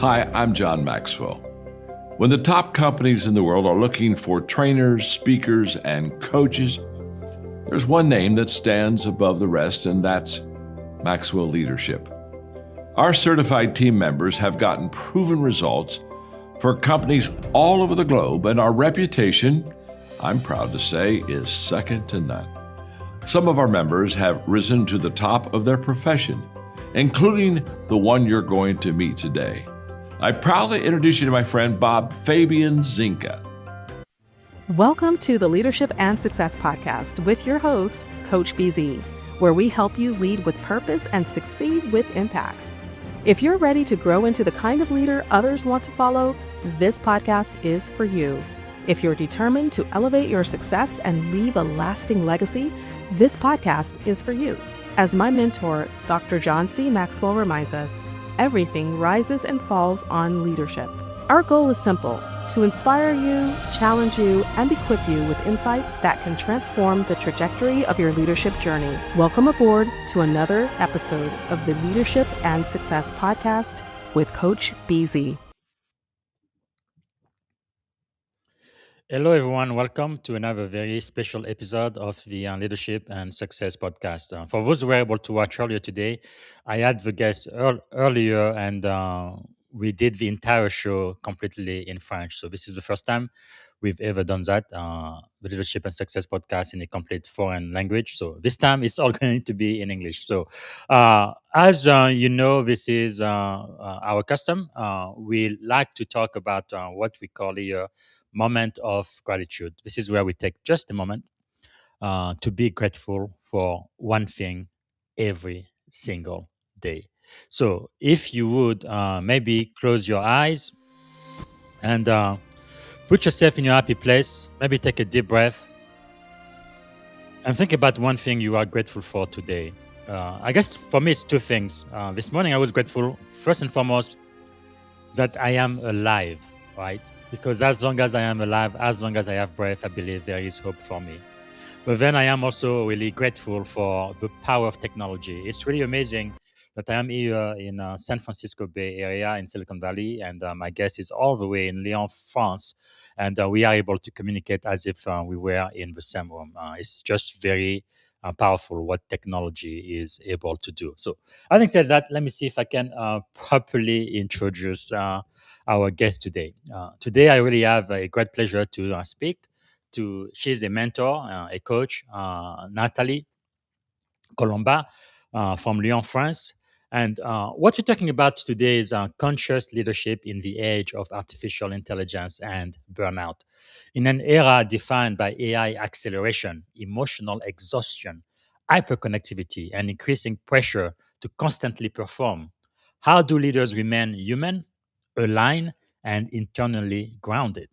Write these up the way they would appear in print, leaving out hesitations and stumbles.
Hi, I'm John Maxwell. When the top companies in the world are looking for trainers, speakers, and coaches, there's one name that stands above the rest, and that's Maxwell Leadership. Our certified team members have gotten proven results for companies all over the globe, and our reputation, I'm proud to say, is second to none. Some of our members have risen to the top of their profession, including the one you're going to meet today. I proudly introduce you to my friend Bob Fabian Zinka. Welcome to the Leadership and Success Podcast with your host, Coach BZ, where we help you lead with purpose and succeed with impact. If you're ready to grow into the kind of leader others want to follow, this podcast is for you. If you're determined to elevate your success and leave a lasting legacy, this podcast is for you. As my mentor, Dr. John C. Maxwell reminds us, everything rises and falls on leadership. Our goal is simple: to inspire you, challenge you, and equip you with insights that can transform the trajectory of your leadership journey. Welcome aboard to another episode of the Leadership and Success Podcast with Coach BZ. Hello, everyone. Welcome to another very special episode of the Leadership and Success Podcast. For those who were able to watch earlier today, I had the guest earlier and we did the entire show completely in French. So this is the first time we've ever done that, the Leadership and Success Podcast in a complete foreign language. So this time it's all going to be in English. So as you know, this is our custom. We like to talk about what we call here moment of gratitude. This is where we take just a moment to be grateful for one thing every single day. So if you would maybe close your eyes and put yourself in your happy place, maybe take a deep breath and think about one thing you are grateful for today. I guess for me, it's two things. This morning, I was grateful, first and foremost, that I am alive, right? Because as long as I am alive, as long as I have breath, I believe there is hope for me. But then I am also really grateful for the power of technology. It's really amazing that I am here in San Francisco Bay Area in Silicon Valley, and my guest is all the way in Lyon, France, and we are able to communicate as if we were in the same room. It's just very powerful what technology is able to do. So having said that, let me see if I can properly introduce our guest today. Today, I really have a great pleasure to speak to. She's a mentor, a coach, Nathalie COLLOMBAT from Lyon, France. And what we're talking about today is conscious leadership in the age of artificial intelligence and burnout. In an era defined by AI acceleration, emotional exhaustion, hyperconnectivity, and increasing pressure to constantly perform, how do leaders remain human, aligned, and internally grounded?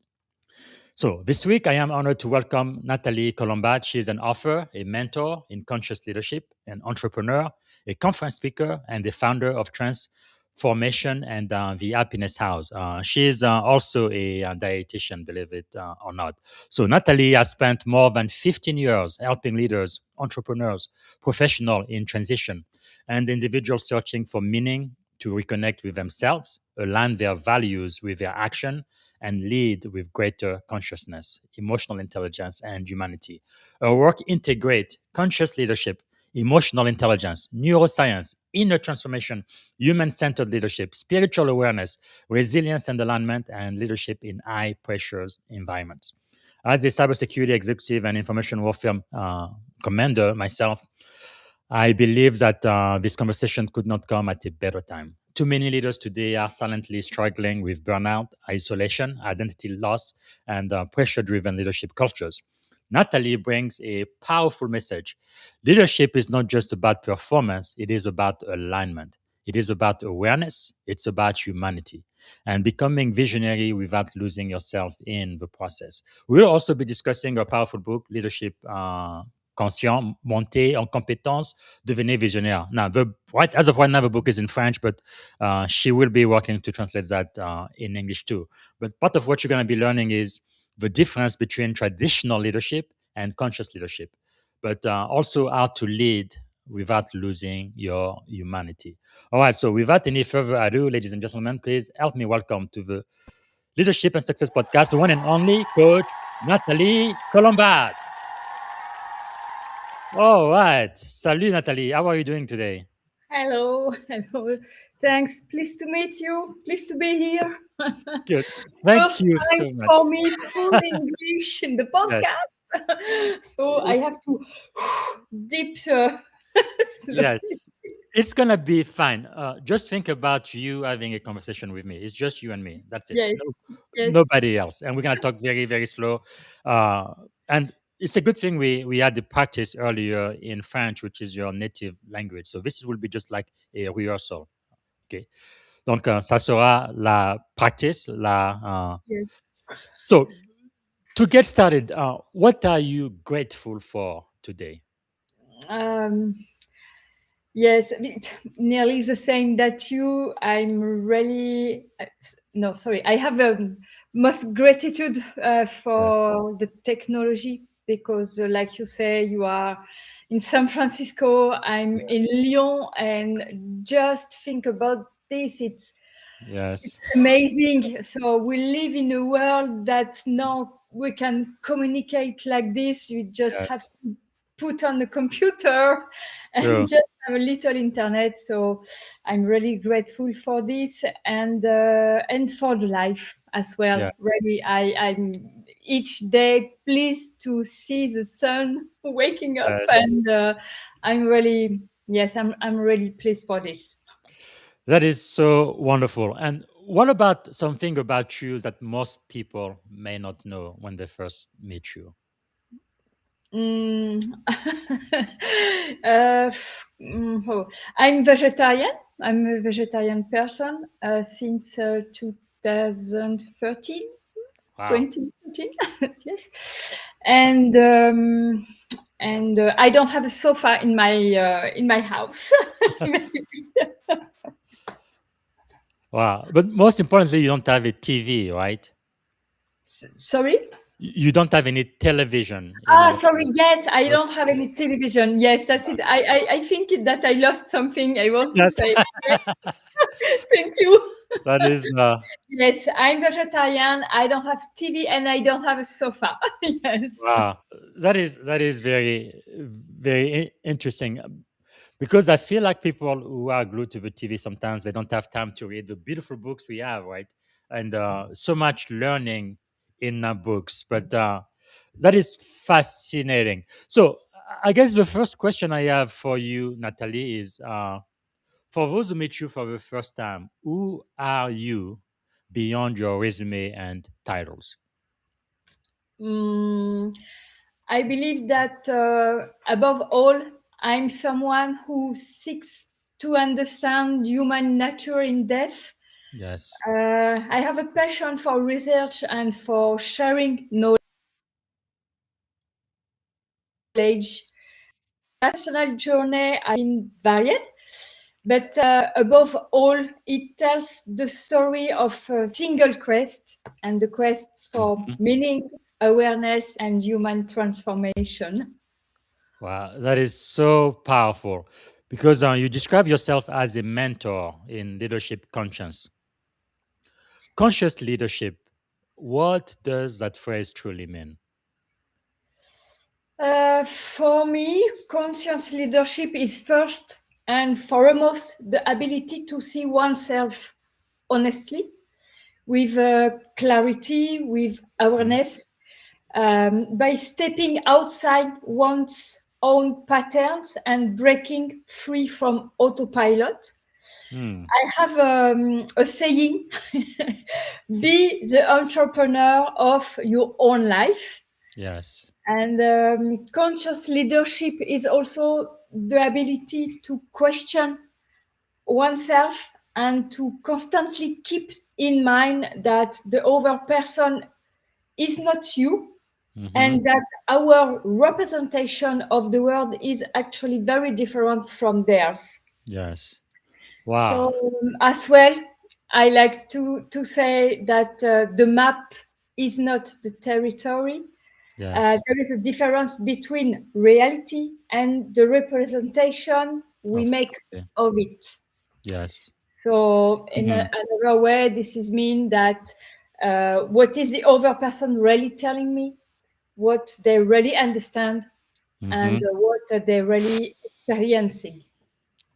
So this week, I am honored to welcome Nathalie COLLOMBAT. She is an author, a mentor in conscious leadership, an entrepreneur, a conference speaker, and the founder of Transformation and the Happiness House. She is also a dietitian, believe it or not. So Nathalie has spent more than 15 years helping leaders, entrepreneurs, professionals in transition, and individuals searching for meaning to reconnect with themselves, align their values with their action, and lead with greater consciousness, emotional intelligence, and humanity. Her work integrates conscious leadership, emotional intelligence, neuroscience, inner transformation, human-centered leadership, spiritual awareness, resilience and alignment, and leadership in high-pressure environments. As a cybersecurity executive and information warfare commander myself, I believe that this conversation could not come at a better time. Too many leaders today are silently struggling with burnout, isolation, identity loss, and pressure-driven leadership cultures. Nathalie brings a powerful message. Leadership is not just about performance, it is about alignment. It is about awareness, it's about humanity, and becoming visionary without losing yourself in the process. We'll also be discussing a powerful book, Leadership Conscient, Monter en compétence, devenez visionnaire. Now, as of right now, the book is in French, but she will be working to translate that in English too. But part of what you're going to be learning is the difference between traditional leadership and conscious leadership, but also how to lead without losing your humanity. All right, so without any further ado, ladies and gentlemen, please help me welcome to the Leadership and Success Podcast, the one and only Coach Nathalie COLLOMBAT. All right. Salut, Nathalie. How are you doing today? Hello, hello. Thanks. Pleased to meet you. Pleased to be here. Good. Thank First you time so much. for me, full English in the Yes. podcast. So I have to deep slowly. Yes. It's going to be fine. Just think about you having a conversation with me. It's just you and me. That's it. No, Yes, yes, nobody else. And we're going to talk very, very slow. And it's a good thing we had the practice earlier in French, which is your native language. So this will be just like a rehearsal. Okay. Donc, ça sera la practice. yes. So, to get started, what are you grateful for today? Um, yes, nearly the same that you. I'm really no, sorry. I have most gratitude Yes. for the technology because, like you say, you are in San Francisco. I'm in Yes. Lyon, and just think about this. It's Yes. amazing. So we live in a world that now we can communicate like this. You just have Yes. to put on the computer and True. just have a little internet. So I'm really grateful for this and for the life as well. Yeah. Really, I'm each day pleased to see the sun waking up, Yes. and I'm really I'm really pleased for this. That is so wonderful. And what about something about you that most people may not know when they first meet you? Mm. I'm vegetarian. I'm a vegetarian person since 2013, Wow. 2013, yes. And I don't have a sofa in my house. Wow. But most importantly, you don't have a TV, right? Sorry? You don't have any television in Ah, your sorry. home. Yes, I don't have Okay. any television. Yes, that's it. I think that I lost something. I want to That's say. Thank you. that is Yes, I'm vegetarian. I don't have TV and I don't have a sofa. Yes. wow. That is very interesting. Because I feel like people who are glued to the TV sometimes they don't have time to read the beautiful books we have, right? And so much learning in books. But that is fascinating. So I guess the first question I have for you, Nathalie, is for those who meet you for the first time, who are you beyond your resume and titles? Mm, I believe that above all, I'm someone who seeks to understand human nature in depth. Yes. I have a passion for research and for sharing knowledge. Personal journey has been varied, but above all, it tells the story of a single quest and the quest for Mhm. meaning, awareness, and human transformation. Wow, that is so powerful because you describe yourself as a mentor in leadership conscience. Conscious leadership, what does that phrase truly mean? For me, conscious leadership is first and foremost the ability to see oneself honestly, with clarity, with Mhm. awareness, by stepping outside one's own patterns and breaking free from autopilot. Hmm. I have a saying: be the entrepreneur of your own life. Yes. And conscious leadership is also the ability to question oneself and to constantly keep in mind that the other person is not you Hmm. and that our representation of the world is actually very different from theirs. Yes. So, Wow. as well, I like to say that the map is not the territory, Yes. There is a difference between reality and the representation we Of make okay. of it. Yes. So, in Mhm. another way, this is mean that what is the other person really telling me, what they really understand, and Mhm. what they really experiencing.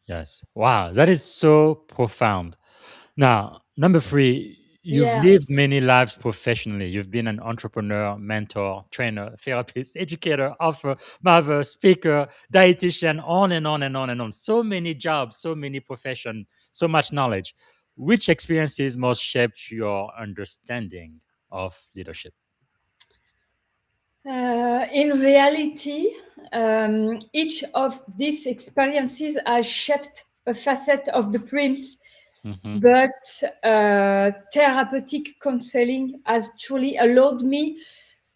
Yes. Wow, that is so profound. Now, number three, you've Yeah. lived many lives professionally. You've been an entrepreneur, mentor, trainer, therapist, educator, author, mother, speaker, dietitian, on and on and on and on. So many jobs, so many professions, so much knowledge. Which experiences most shaped your understanding of leadership? In reality, each of these experiences has shaped a facet of the prince, Hmm. but therapeutic counseling has truly allowed me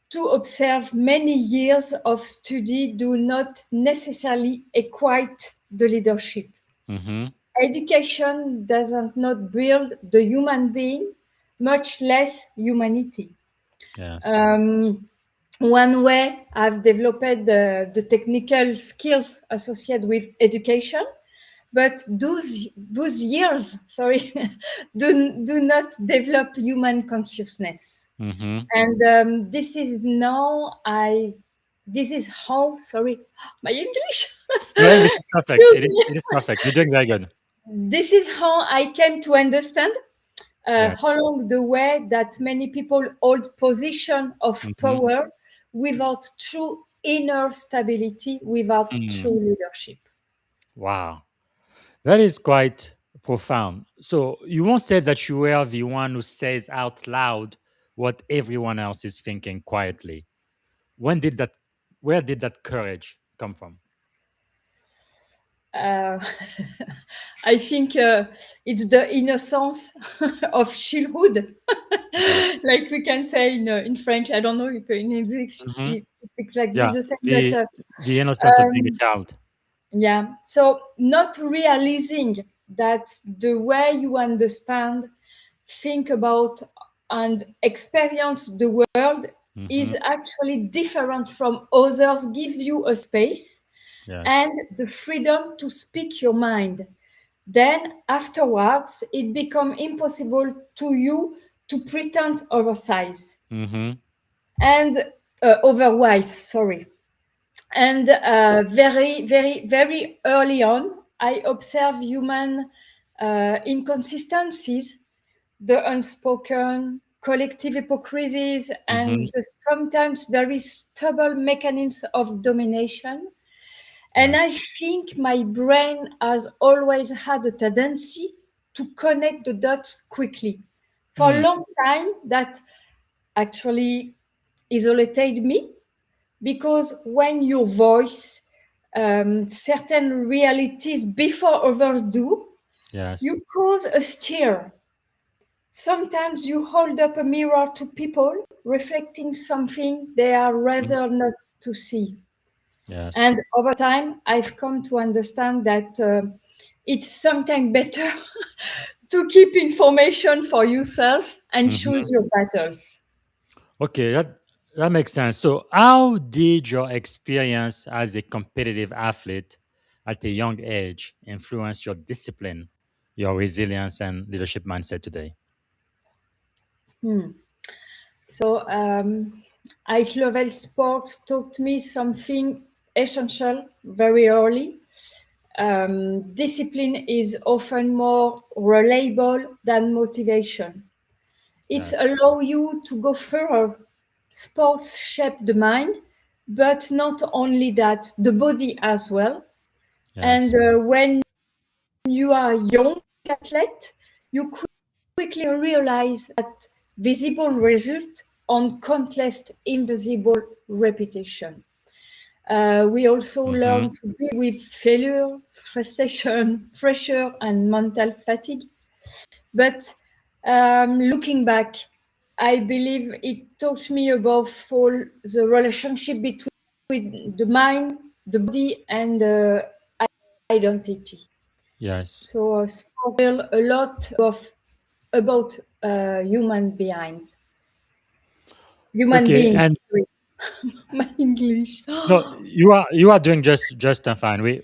to observe many years of study do not necessarily equate the leadership. Hmm. Education doesn't not build the human being, much less humanity. Yes. Um, One way I've developed the technical skills associated with education, but those years, sorry, do not develop human consciousness. Hmm. And this is how, sorry, my English. Your English is perfect. Excuse me. It is perfect. You're doing very good. This is how I came to understand Yes. along the way that many people hold position of Hmm. power without true inner stability, without true leadership. Wow. That is quite profound. So you once said that you were the one who says out loud what everyone else is thinking quietly. When did that? Where did that courage come from? Uh, I think it's the innocence of childhood, Yes. like we can say in French. I don't know if in English Hmm. it's exactly Yeah. the same, but The innocence of being a um, child. yeah. So not realizing that the way you understand, think about, and experience the world Hmm. is actually different from others gives you a space Yes. and the freedom to speak your mind. Then afterwards, it becomes impossible to you to pretend oversize Hmm. and otherwise. Sorry. And very early on, I observe human inconsistencies, the unspoken, collective hypocrisies, Hmm. and the sometimes very stubborn mechanisms of domination. And Yes. I think my brain has always had a tendency to connect the dots quickly. For a Mm. long time, that actually isolated me because when you voice certain realities before others do, Yes. you cause a stir. Sometimes you hold up a mirror to people reflecting something they are Mhm. rather not to see. Yes. And over time, I've come to understand that it's sometimes better to keep information for yourself and Hmm. choose your battles. Okay, that makes sense. So, how did your experience as a competitive athlete at a young age influence your discipline, your resilience, and leadership mindset today? Hmm. So, high level sports taught me something essential very early. Discipline is often more reliable than motivation. It's Yes. allow you to go further. Sports shape the mind, but not only that, the body as well. And Yes. when you are a young athlete, you quickly realize that visible result on countless invisible repetition. We also Hmm. learn to deal with failure, frustration, pressure, and mental fatigue. But looking back, I believe it taught me above all the relationship between the mind, the body, and identity. Yes. So sport tell a lot of about human beings. Human Okay, beings. and Sorry. my English. No, you are doing just fine. We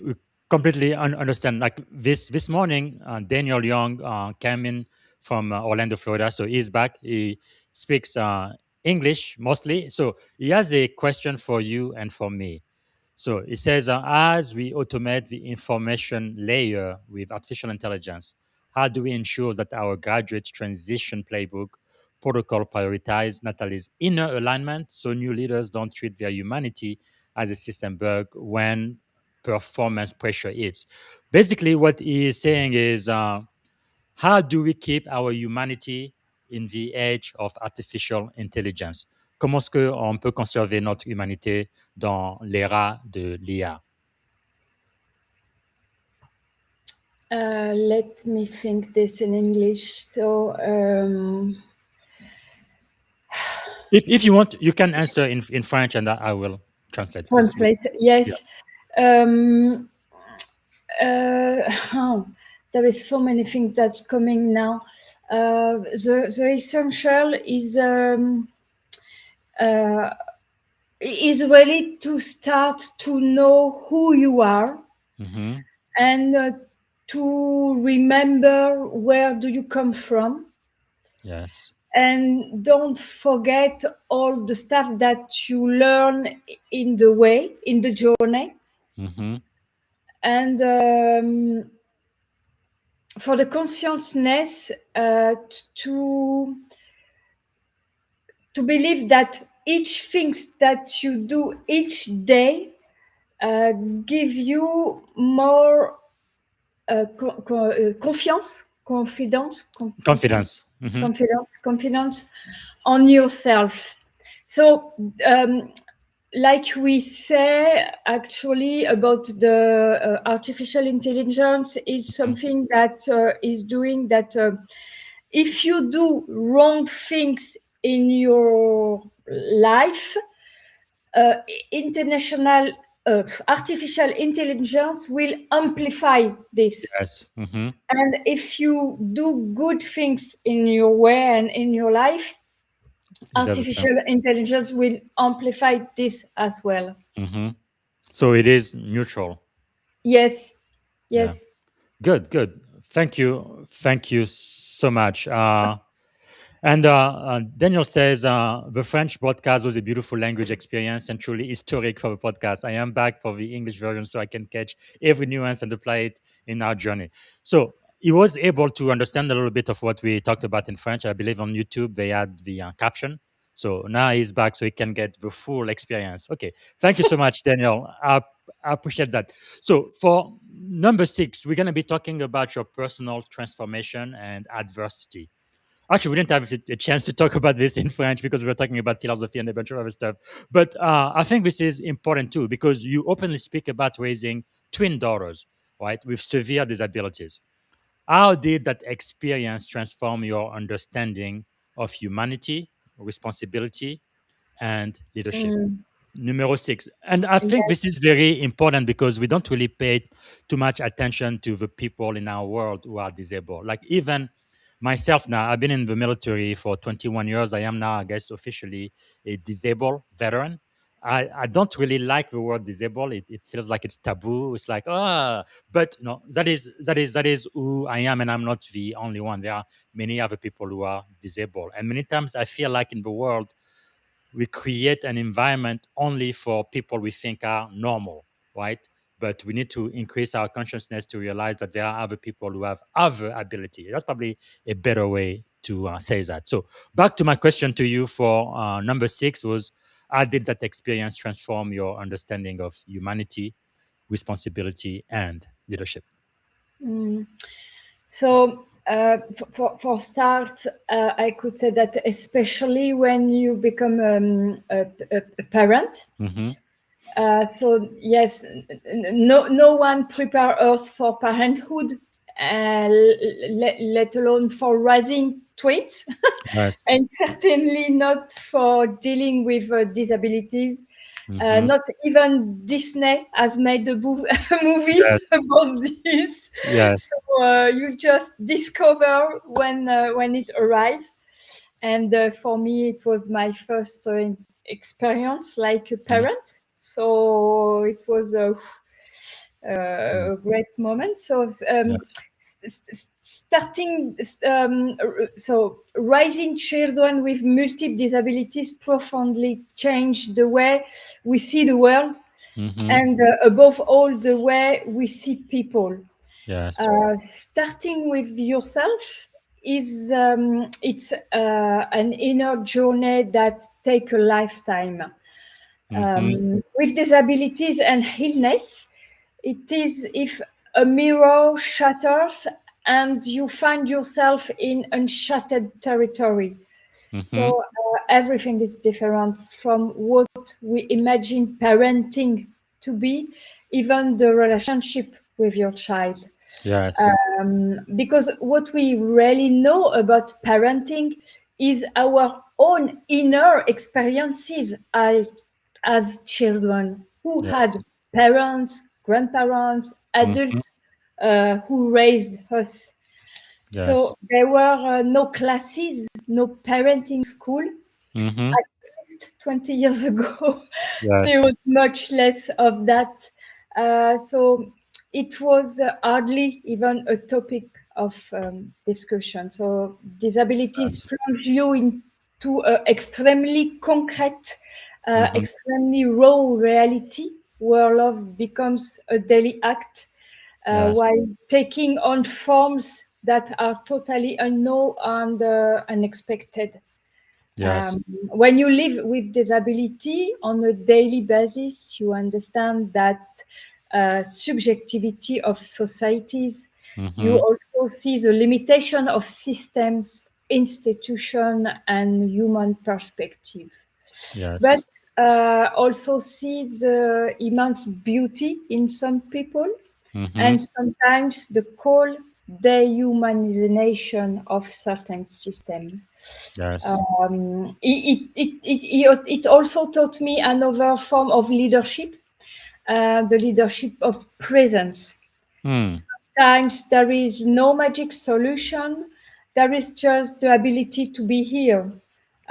completely understand. Like this morning, Daniel Young came in from Orlando, Florida, so he's back. He speaks English mostly, so he has a question for you and for me. So it says, as we automate the information layer with artificial intelligence, how do we ensure that our graduate transition playbook protocol prioritize Natalie's inner alignment so new leaders don't treat their humanity as a system bug when performance pressure hits? Basically, what he is saying is, how do we keep our humanity in the age of artificial intelligence? Comment est-ce qu'on peut conserver notre humanité dans l'ère de l'IA? Let me think this in English. So, If you want, you can answer in French and I will translate. translate. Yes. Oh, there is so many things that's coming now. The essential is really to start to know who you are Mhm. and to remember where do you come from, Yes. and don't forget all the stuff that you learn in the way, in the journey. Mhm. And for the consciousness, to believe that each thing that you do each day give you more confidence, Confidence. Mhm. confidence on yourself. So, like we say, actually, about the artificial intelligence is something that is doing that. If you do wrong things in your life, uh, international artificial intelligence will amplify this. Yes. Mhm. And if you do good things in your way and in your life, It does the same. artificial intelligence will amplify this as well. Mhm. So it is neutral. Yes, Yeah. yes. Good. Good. Thank you. Thank you so much. And Daniel says the French podcast was a beautiful language experience and truly historic for the podcast. I am back for the English version so I can catch every nuance and apply it in our journey. So he was able to understand a little bit of what we talked about in French. I believe on YouTube they had the caption. So now he's back so he can get the full experience. Okay. Thank you so much, Daniel. I appreciate that. So for number 6, we're going to be talking about your personal transformation and adversity. Actually, we didn't have a chance to talk about this in French because we were talking about philosophy and a bunch of other stuff. But I think this is important too because you openly speak about raising twin daughters, right, with severe disabilities. How did that experience transform your understanding of humanity, responsibility, and leadership? Mm, Numero 6. And I think this is yes. very important because we don't really pay too much attention to the people in our world who are disabled. Like even myself now, I've been in the military for 21 years. I am now, I guess, officially a disabled veteran. I don't really like the word disabled. It feels like it's taboo. It's like, but no, that is who I am, and I'm not the only one. There are many other people who are disabled. And many times I feel like in the world we create an environment only for people we think are normal, right? But we need to increase our consciousness to realize that there are other people who have other ability. That's probably a better way to say that. So back to my question to you for number 6 was, how did that experience transform your understanding of humanity, responsibility, and leadership? Mm. So, for start, I could say that especially when you become a parent. Mm-hmm. So yes, no one prepare us for parenthood, let alone for raising twins, Yes. and certainly not for dealing with disabilities. Mm-hmm. Not even Disney has made a movie Yes. about this. Yes. So you just discover when it arrives. And for me, it was my first experience like a Mm. parent. So it was a great moment. So Yes. starting so raising children with multiple disabilities profoundly changed the way we see the world, Mm-hmm. and above all the way we see people. Yes. Starting with yourself is it's an inner journey that take a lifetime. Mm-hmm. With disabilities and illness, it is if a mirror shatters and you find yourself in uncharted territory. Mm-hmm. So everything is different from what we imagine parenting to be, even the relationship with your child. Yes. Because what we really know about parenting is our own inner experiences as children who had Yes. parents, grandparents, Mm-hmm. adults who raised us. Yes. So there were no classes, no parenting school. Mm-hmm. At least 20 years ago, there Yes. was much less of that. So it was hardly even a topic of discussion. So disabilities Yes. plunge you into an extremely concrete, Mm-hmm. extremely raw reality where love becomes a daily act, Yes. while taking on forms that are totally unknown and unexpected. Yes. When you live with disability on a daily basis, you understand that subjectivity of societies. You Mm-hmm. also see the limitation of systems, institution, and human perspective. But Yes. also see the immense beauty in some people, Mm-hmm. and sometimes the cold dehumanization of certain systems. Yes. It also taught me another form of leadership, the leadership of presence. Mm. Sometimes there is no magic solution, there is just the ability to be here,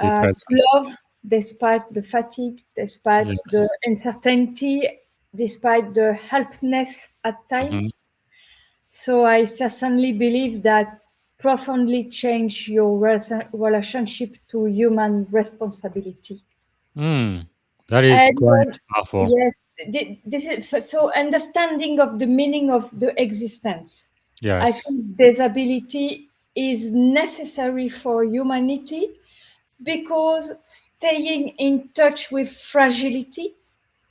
Be to present. love despite the fatigue, despite the Yes. uncertainty, despite the helplessness at times. Mm-hmm. So I certainly believe that profoundly change your relationship to human responsibility. Mm. That is And quite powerful. yes, this is so understanding of the meaning of the existence. I Yes. think disability is necessary for humanity because staying in touch with fragility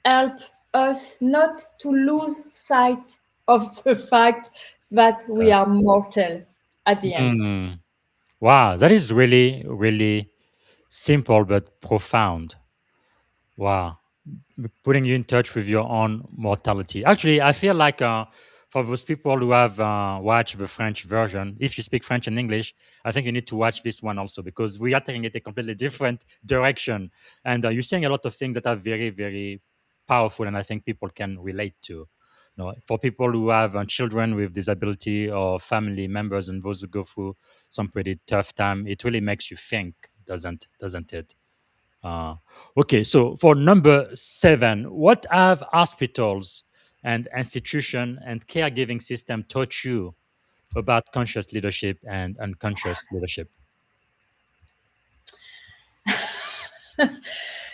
help us not to lose sight of the fact that we are Yes. mortal at the end. Mm. Wow. That is really, really simple but profound. Wow. Putting you in touch with your own mortality. Actually, I feel like for those people who have watched the French version, if you speak French and English, I think you need to watch this one also because we are taking it a completely different direction. And you're saying a lot of things that are very, very powerful, and I think people can relate to. You know, for people who have children with disability or family members and those who go through some pretty tough time, it really makes you think, doesn't it? Uh, okay, so for number 7, what have hospitals and institution and caregiving system taught you about conscious leadership and unconscious leadership?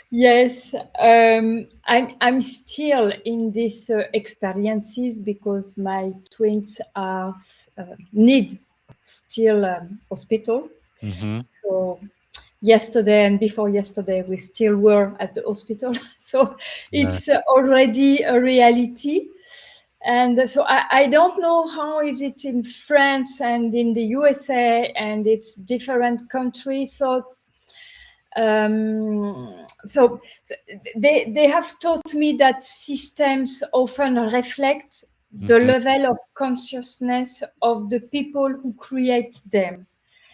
Yes, I'm still in these experiences because my twins are need still hospital. Mm-hmm. So yesterday and before yesterday, we still were at the hospital. So Yeah. it's already a reality. And so I don't know how is it in France and in the USA and it's different countries. So they have taught me that systems often reflect the Mm-hmm. level of consciousness of the people who create them.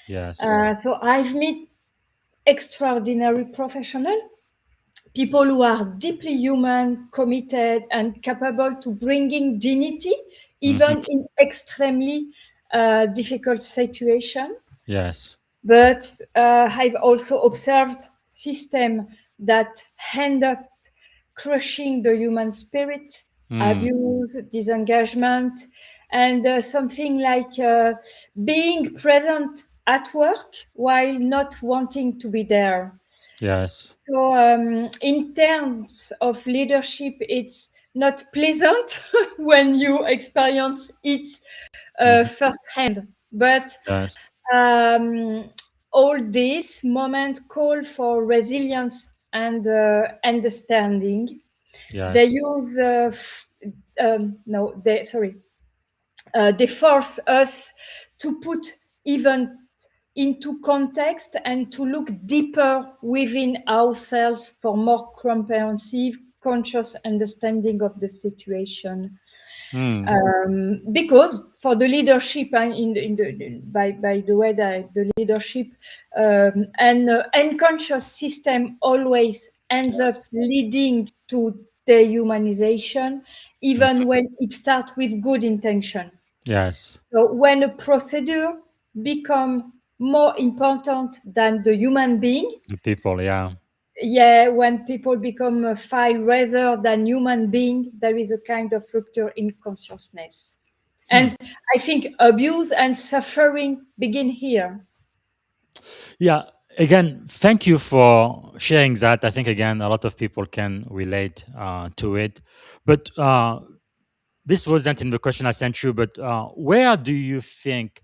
Yes. So I've met extraordinary professionals, people who are deeply human, committed, and capable to bringing dignity Mm-hmm. even in extremely difficult situation. Yes. But I've also observed system that end up crushing the human spirit, abuse, disengagement, and something like being present at work while not wanting to be there. Yes. So, in terms of leadership, it's not pleasant when you experience it firsthand. But Yes. um, all these moments call for resilience and understanding. They Yes. use no, they sorry, they force us to put event into context and to look deeper within ourselves for more comprehensive, conscious understanding of the situation. Because for the leadership and by the way that the leadership and unconscious system always ends up leading to dehumanization, even when it starts with good intention. Yes. So when a procedure become more important than the human being, The people. Yeah. yeah, when people become a file rather than human being, there is a kind of rupture in consciousness. And I think abuse and suffering begin here. Yeah. Again, thank you for sharing that. I think again a lot of people can relate to it. But this wasn't in the question I sent you. But where do you think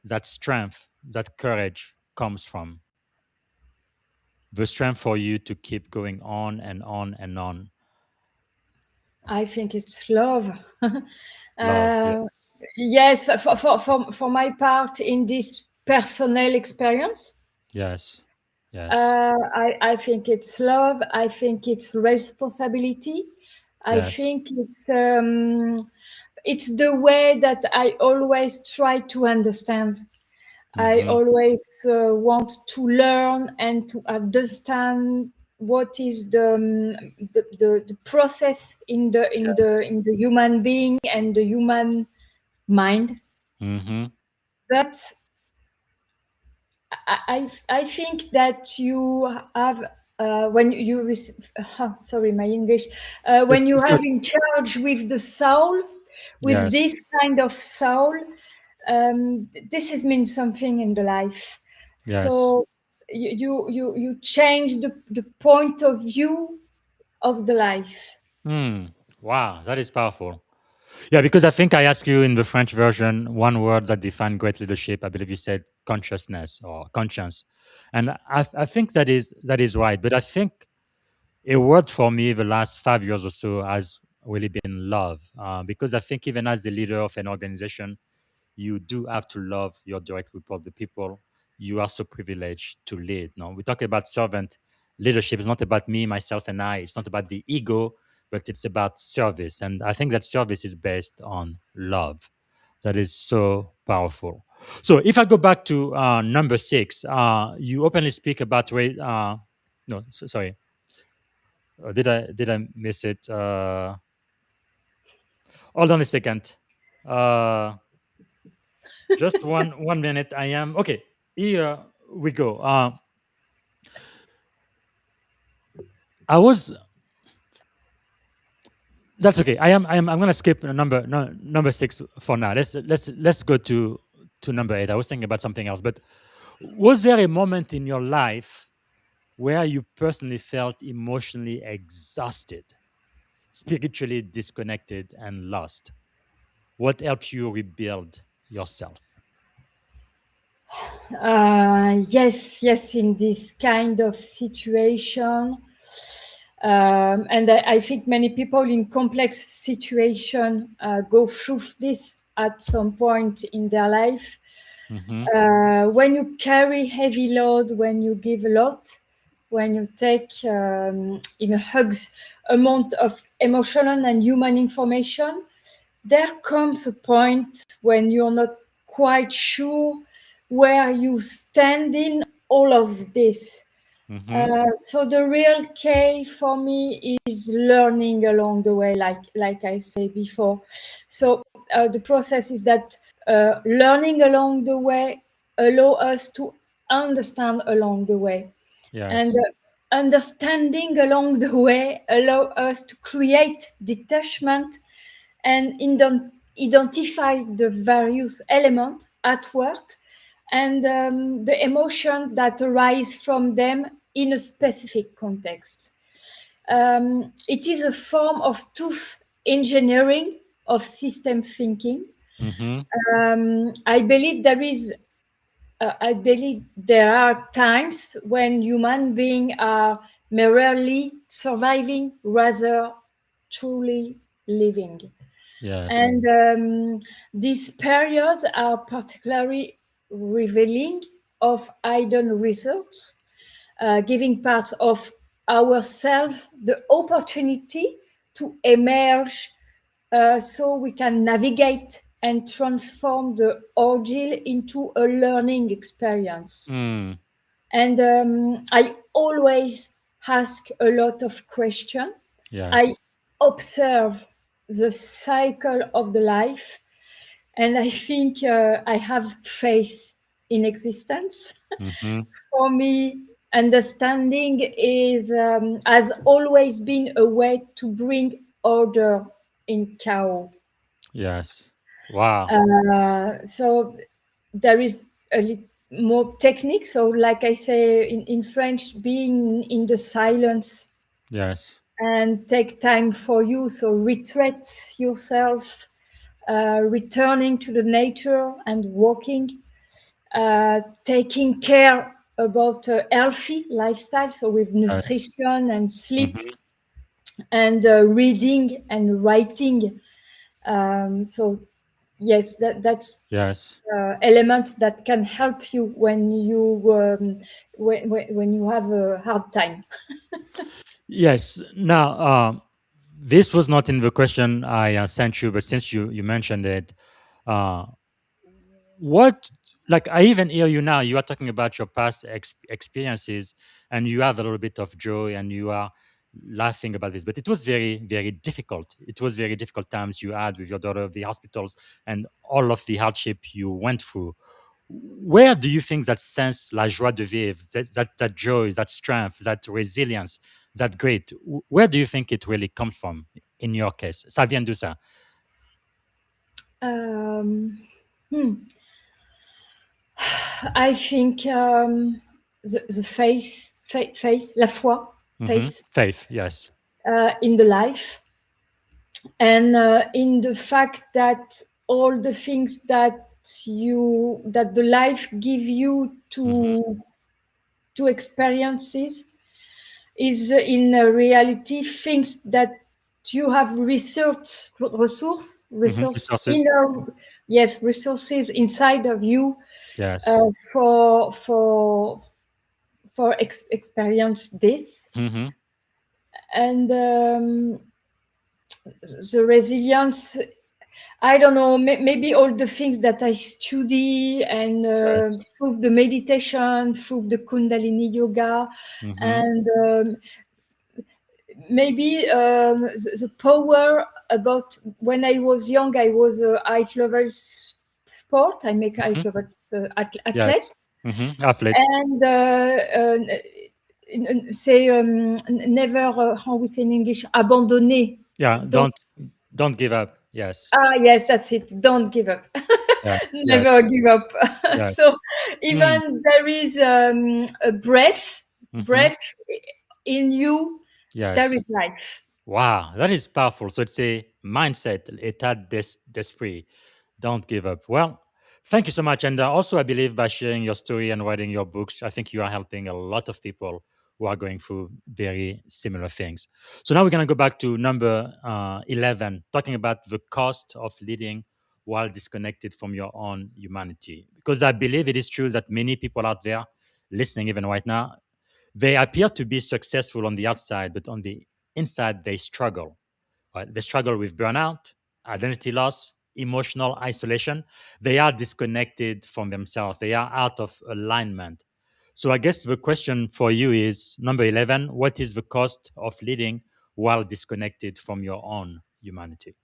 that strength, that courage comes from? The strength for you to keep going on and on and on. I think it's love. Love. uh, Yes. yes, for my part, in this personal experience, Yes. Yes. I think it's love. I think it's responsibility. I Yes. think it's the way that I always try to understand. I Mm-hmm. always want to learn and to understand what is the process in the human being and the human mind. Mm-hmm. But I think that you have when you sorry my English It's, when you it's have good. in charge with the soul, with Yes. this kind of soul, this has meant something in the life. Yes. So you change the point of view of the life. Hmm. Wow, that is powerful. Yeah, because I think I asked you in the French version one word that defined great leadership. I believe you said consciousness or conscience, and I think that is right. But I think a word for me the last 5 years or so has really been love, because I think even as the leader of an organization, you do have to love your direct report, the people you are so privileged to lead. No, we talk about servant leadership. It's not about me, myself, and I. It's not about the ego, but it's about service. And I think that service is based on love. That is so powerful. So if I go back to number 6, you openly speak about no, sorry. Did I miss it? Hold on a second. Uh, just one minute. I am okay. Here we go. I was. That's okay. I'm gonna skip number 6 for now. Let's go to number 8. I was thinking about something else. But was there a moment in your life where you personally felt emotionally exhausted, spiritually disconnected, and lost? What helped you rebuild yourself? Yes, in this kind of situation. And I think many people in complex situation go through this at some point in their life. Mm-hmm. When you carry heavy load, when you give a lot, when you take in hugs amount of emotional and human information, there comes a point when you're not quite sure where you stand in all of this. Mm-hmm. So the real key for me is learning along the way, like I say before. So the process is that learning along the way allow us to understand along the way, and Yes. understanding along the way allow us to create detachment and identify the various elements at work and the emotion that arise from them in a specific context. It is a form of truth engineering of system thinking. Mm-hmm. I believe there are times when human beings are merely surviving rather truly living. Yes. And these periods are particularly revealing of hidden resource, giving part of ourselves the opportunity to emerge so we can navigate and transform the ordeal into a learning experience. Mm. And I always ask a lot of questions. I Yes. observe the cycle of the life, and I think I have faith in existence. Mm-hmm. For me, understanding is has always been a way to bring order in chaos. Yes. Wow. So there is a more technique. So, like I say in French, being in the silence Yes. and take time for you. So, retreat yourself, returning to the nature and walking, taking care about a healthy lifestyle. So, with Yes. nutrition and sleep Mm-hmm. and reading and writing. So, yes, that's Yes. element that can help you when you have a hard time. Yes. Now, this was not in the question I sent you, but since you mentioned it, uh, what like I even hear you now. You are talking about your past experiences, and you have a little bit of joy, and you are laughing about this. But it was very difficult. It was very difficult times you had with your daughter, the hospitals, and all of the hardship you went through. Where do you think that sense, la joie de vivre, that joy, that strength, that resilience, that grit, where do you think it really comes from in your case? Ça vient d'où ça? Um, hmm. I think the faith, la foi, Hmm. faith Faith, yes. in the life, and in the fact that all the things that the life give you Hmm. to experiences is in reality things that you have Hmm. resource Resources, inner, yes, resources inside of you yes. uh, for for experience this. Hmm. And the resilience, I don't know, maybe all the things that I study and Yes. through the meditation, through the Kundalini yoga, Hmm. and maybe the power about when I was young, I was a high level sport. I make high Hmm. level athlete, Yes. Hmm. Athlete. and say never, how we say in English, abandonner. Yeah. Don't. Don't give up. Yes. Ah, yes, that's it. Don't give up. Yes. Yes. Never give up. So Yes. Mm. even there is a Hmm. breath in you, there Yes. is life. Wow, that is powerful. So it's a mindset, état d'esprit. Don't give up. Well, thank you so much. And also, I believe by sharing your story and writing your books, I think you are helping a lot of people who are going through very similar things. So now we're going to go back to number 11, talking about the cost of leading while disconnected from your own humanity. Because I believe it is true that many people out there listening, even right now, they appear to be successful on the outside, but on the inside, they struggle. Right? They struggle with burnout, identity loss, emotional isolation. They are disconnected from themselves. They are out of alignment. So I guess the question for you is number 11, what is the cost of leading while disconnected from your own humanity?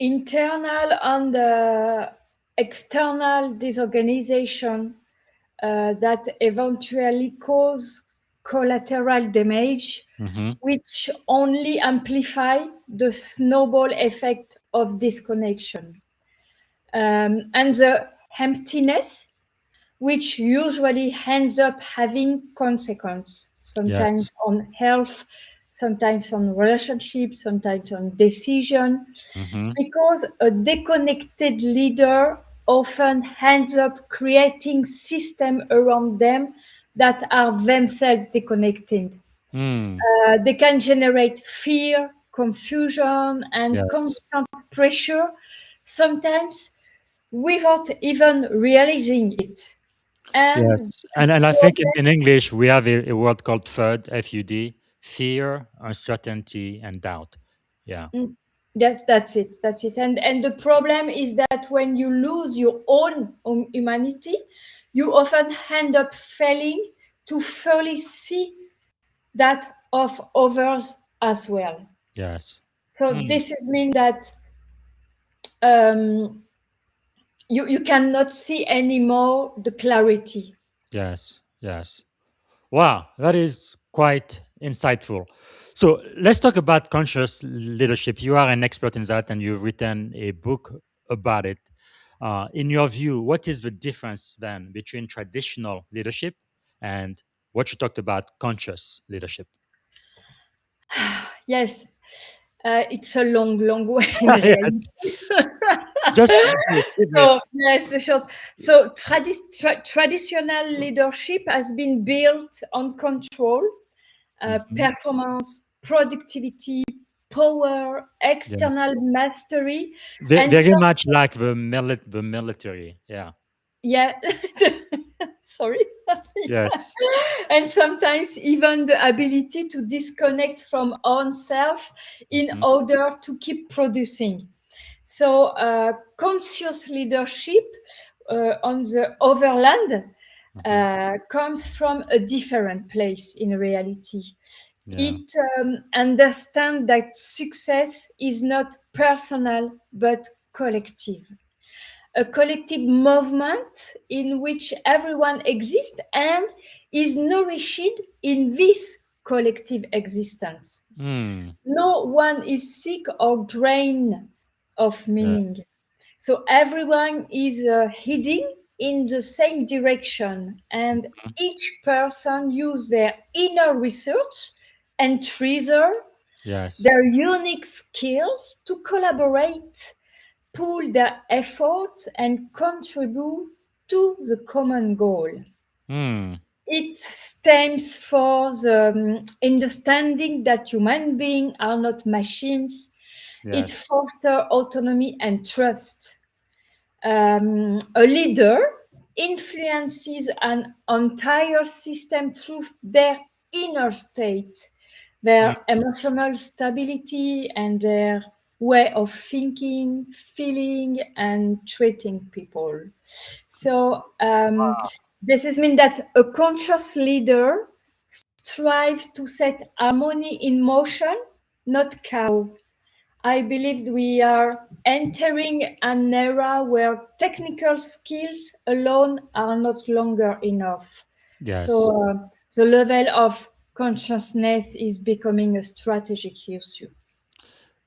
Internal and external disorganization that eventually cause collateral damage, Mm-hmm. which only amplify the snowball effect of disconnection. And the emptiness, which usually ends up having consequence, sometimes Yes. on health, sometimes on relationships, sometimes on decision, Mm-hmm. because a disconnected leader often ends up creating systems around them that are themselves disconnected. Mm. They can generate fear, confusion, and Yes. constant pressure, sometimes without even realizing it. And Yes. And I think in English we have a word called FUD, FUD, fear, uncertainty, and doubt. Yeah. yes, that's it. That's it. And the problem is that when you lose your own humanity, you often end up failing to fully see that of others as well. Yes. So Mm. this is mean that um, you cannot see anymore the clarity. Yes. Yes. Wow, that is quite insightful. So let's talk about conscious leadership. You are an expert in that and you've written a book about it. In your view, what is the difference then between traditional leadership and what you talked about, conscious leadership? Yes, it's a long way in reality. Yes, just brief. So yes, the short. So traditional leadership has been built on control, Mhm. performance, productivity, power, Yes, external mastery, and Very some much like the military. Yeah. yeah. Sorry. Yes. And sometimes even the ability to disconnect from oneself in Mhm. order to keep producing. So conscious leadership on the overland Mhm. comes from a different place in reality. Yeah. It understands that success is not personal but collective. A collective movement in which everyone exists and is nourished in this collective existence. Mm. No one is sick or drained of Yeah. meaning. So everyone is heading in the same direction, and Mhm. each person use their inner research and treasure Yes. their unique skills to collaborate, pool their efforts, and contribute to the common goal. Mm. It stems for the understanding that human beings are not machines. It Yes. fosters autonomy and trust. A leader influences an entire system through their inner state, Mm. their emotional stability, and their way of thinking, feeling, and treating people. So this is mean that a conscious leader strives to set harmony in motion, not chaos. I believe we are entering an era where technical skills alone are not longer enough. Yes. So the level of consciousness is becoming a strategic issue.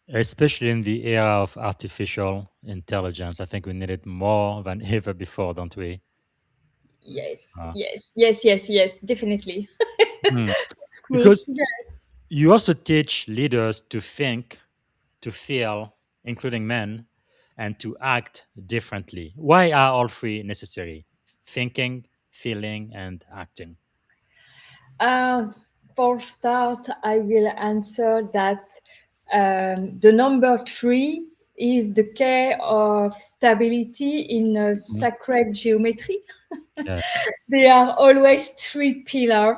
Especially in the era of artificial intelligence, I think we need it more than ever before, don't we? Yes, Uh, yes, yes, yes, yes, definitely. mm. That's good. Because you also teach leaders to think, to feel, including men, and to act differently. Why are all three necessary? Thinking, feeling, and acting. Uh, for start, I will answer that the number three is the key of stability in Mhm. sacred geometry. Yes. There are always three pillars.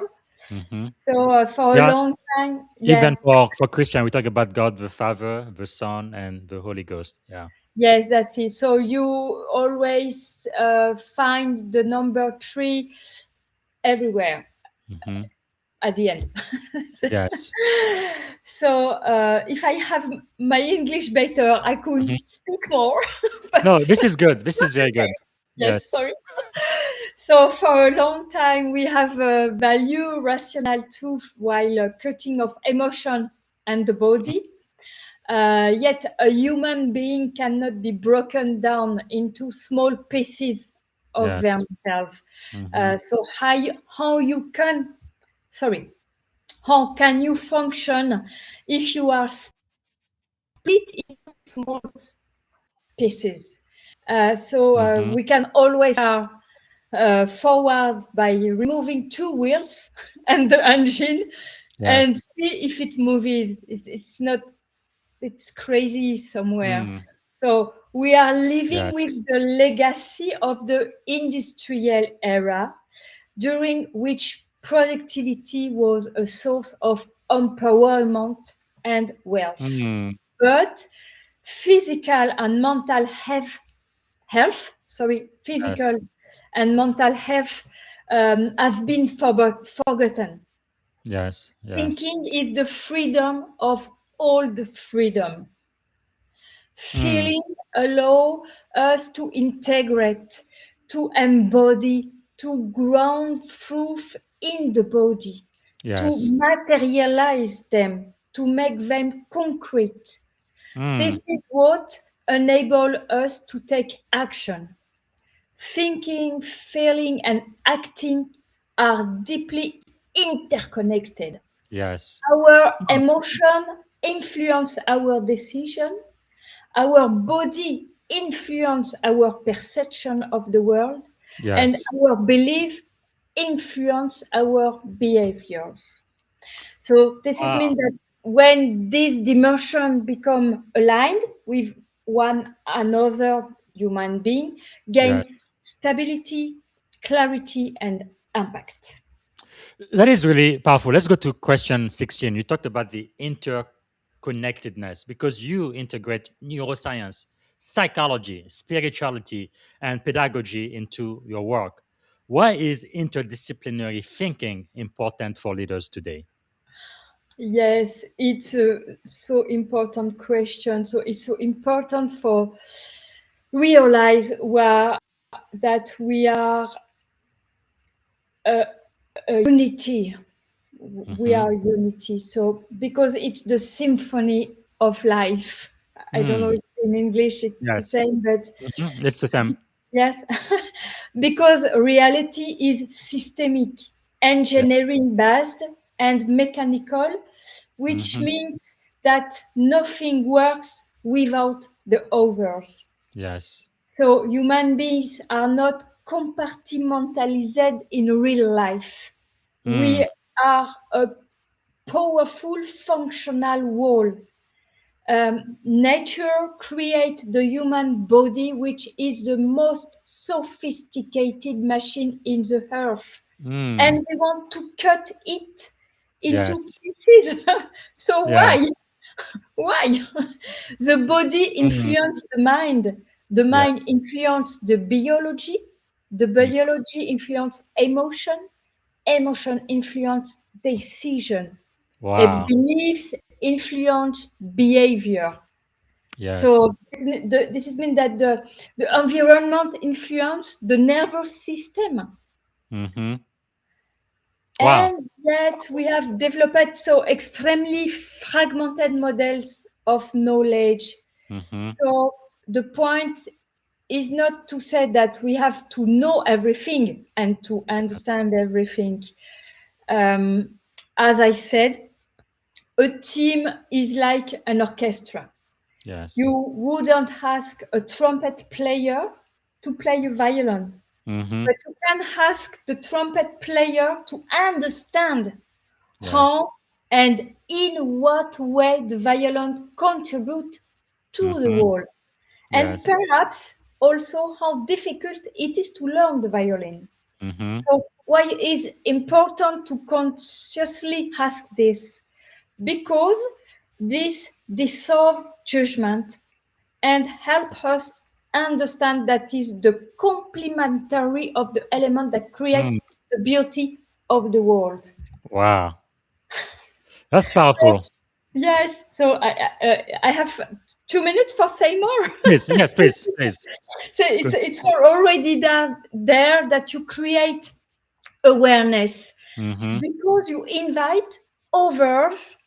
Hmm. So for a Yeah. long time, Even yeah, for Christian, we talk about God the Father, the Son, and the Holy Ghost. Yeah. yes, that's it. So you always find the number three everywhere Hmm. at the end. Yes. So if I have my English better, I could Mhm. speak more. But No, this is good. This is very good. yes, Yes. sorry. So for a long time, we have a value rational too while cutting off emotion and the body. Yet a human being cannot be broken down into small pieces of Yes. themselves. Mm-hmm. So how you can, sorry, how can you function if you are split into small pieces? Mm-hmm. We can always forward by removing two wheels and the engine Yes. and see if it moves. It's not, it's crazy somewhere. Mm. So we are living Yes. with the legacy of the industrial era, during which productivity was a source of empowerment and wealth. Mm. But physical and mental Yes. physical and mental health has been forgotten. Yes. Yes. Thinking is the freedom of all the freedom. Mm. Feeling allow us to integrate, to embody, to ground truth in the body, to Yes. materialize them, to make them concrete. Mm. This is what enables us to take action. Thinking, feeling, and acting are deeply interconnected. Yes. Our emotion influence our decision. Our body influence our perception of the world, and Yes. our belief influence our behaviors. So this is Wow. mean that when these dimensions become aligned with one another, human being gain Yes. stability, clarity, and impact. That is really powerful. Let's go to question 16. You talked about the interconnectedness because you integrate neuroscience, psychology, spirituality, and pedagogy into your work. Why is interdisciplinary thinking important for leaders today? Yes, it's a so important question. So it's so important for realize where that we are a, a unity. We Mm-hmm. are unity. So because it's the symphony of life. I don't know Mm. if in English it's the Yes. same, but Mhm. It's the same. yes, because reality is systemic, Yes. engineering based, and mechanical, which Hmm. means that nothing works without the others. Yes. So human beings are not compartmentalized in real life. Mm. We are a powerful functional whole. Nature creates the human body, which is the most sophisticated machine in the earth. Mm. And we want to cut it into Yes. pieces. So why? Yes. Why? The body Mm. influences the mind Yes. influences the Mm. biology influences emotion influences decision, and Wow. beliefs influence behavior. Yes. So this is mean that the environment influence the nervous system. Hmm. Wow. And yet we have developed so extremely fragmented models of knowledge. Hmm. So the point is not to say that we have to know everything and to understand everything. Um, as I said, a team is like an orchestra. Yes. You wouldn't ask a trumpet player to play a violin, Hmm. but you can ask the trumpet player to understand Yes. how and in what way the violin contribute to the Hmm. whole, and Yes. perhaps also how difficult it is to learn the violin. Hmm. So why is important to consciously ask this? Because this dissolve judgment and help us understand that is the complementary of the element that create Mm. the beauty of the world. Wow. That's So powerful. yes, so I have 2 minutes for say more. Please, yes, please, please. So Good. it's already there that you create awareness Mm-hmm. because you invite others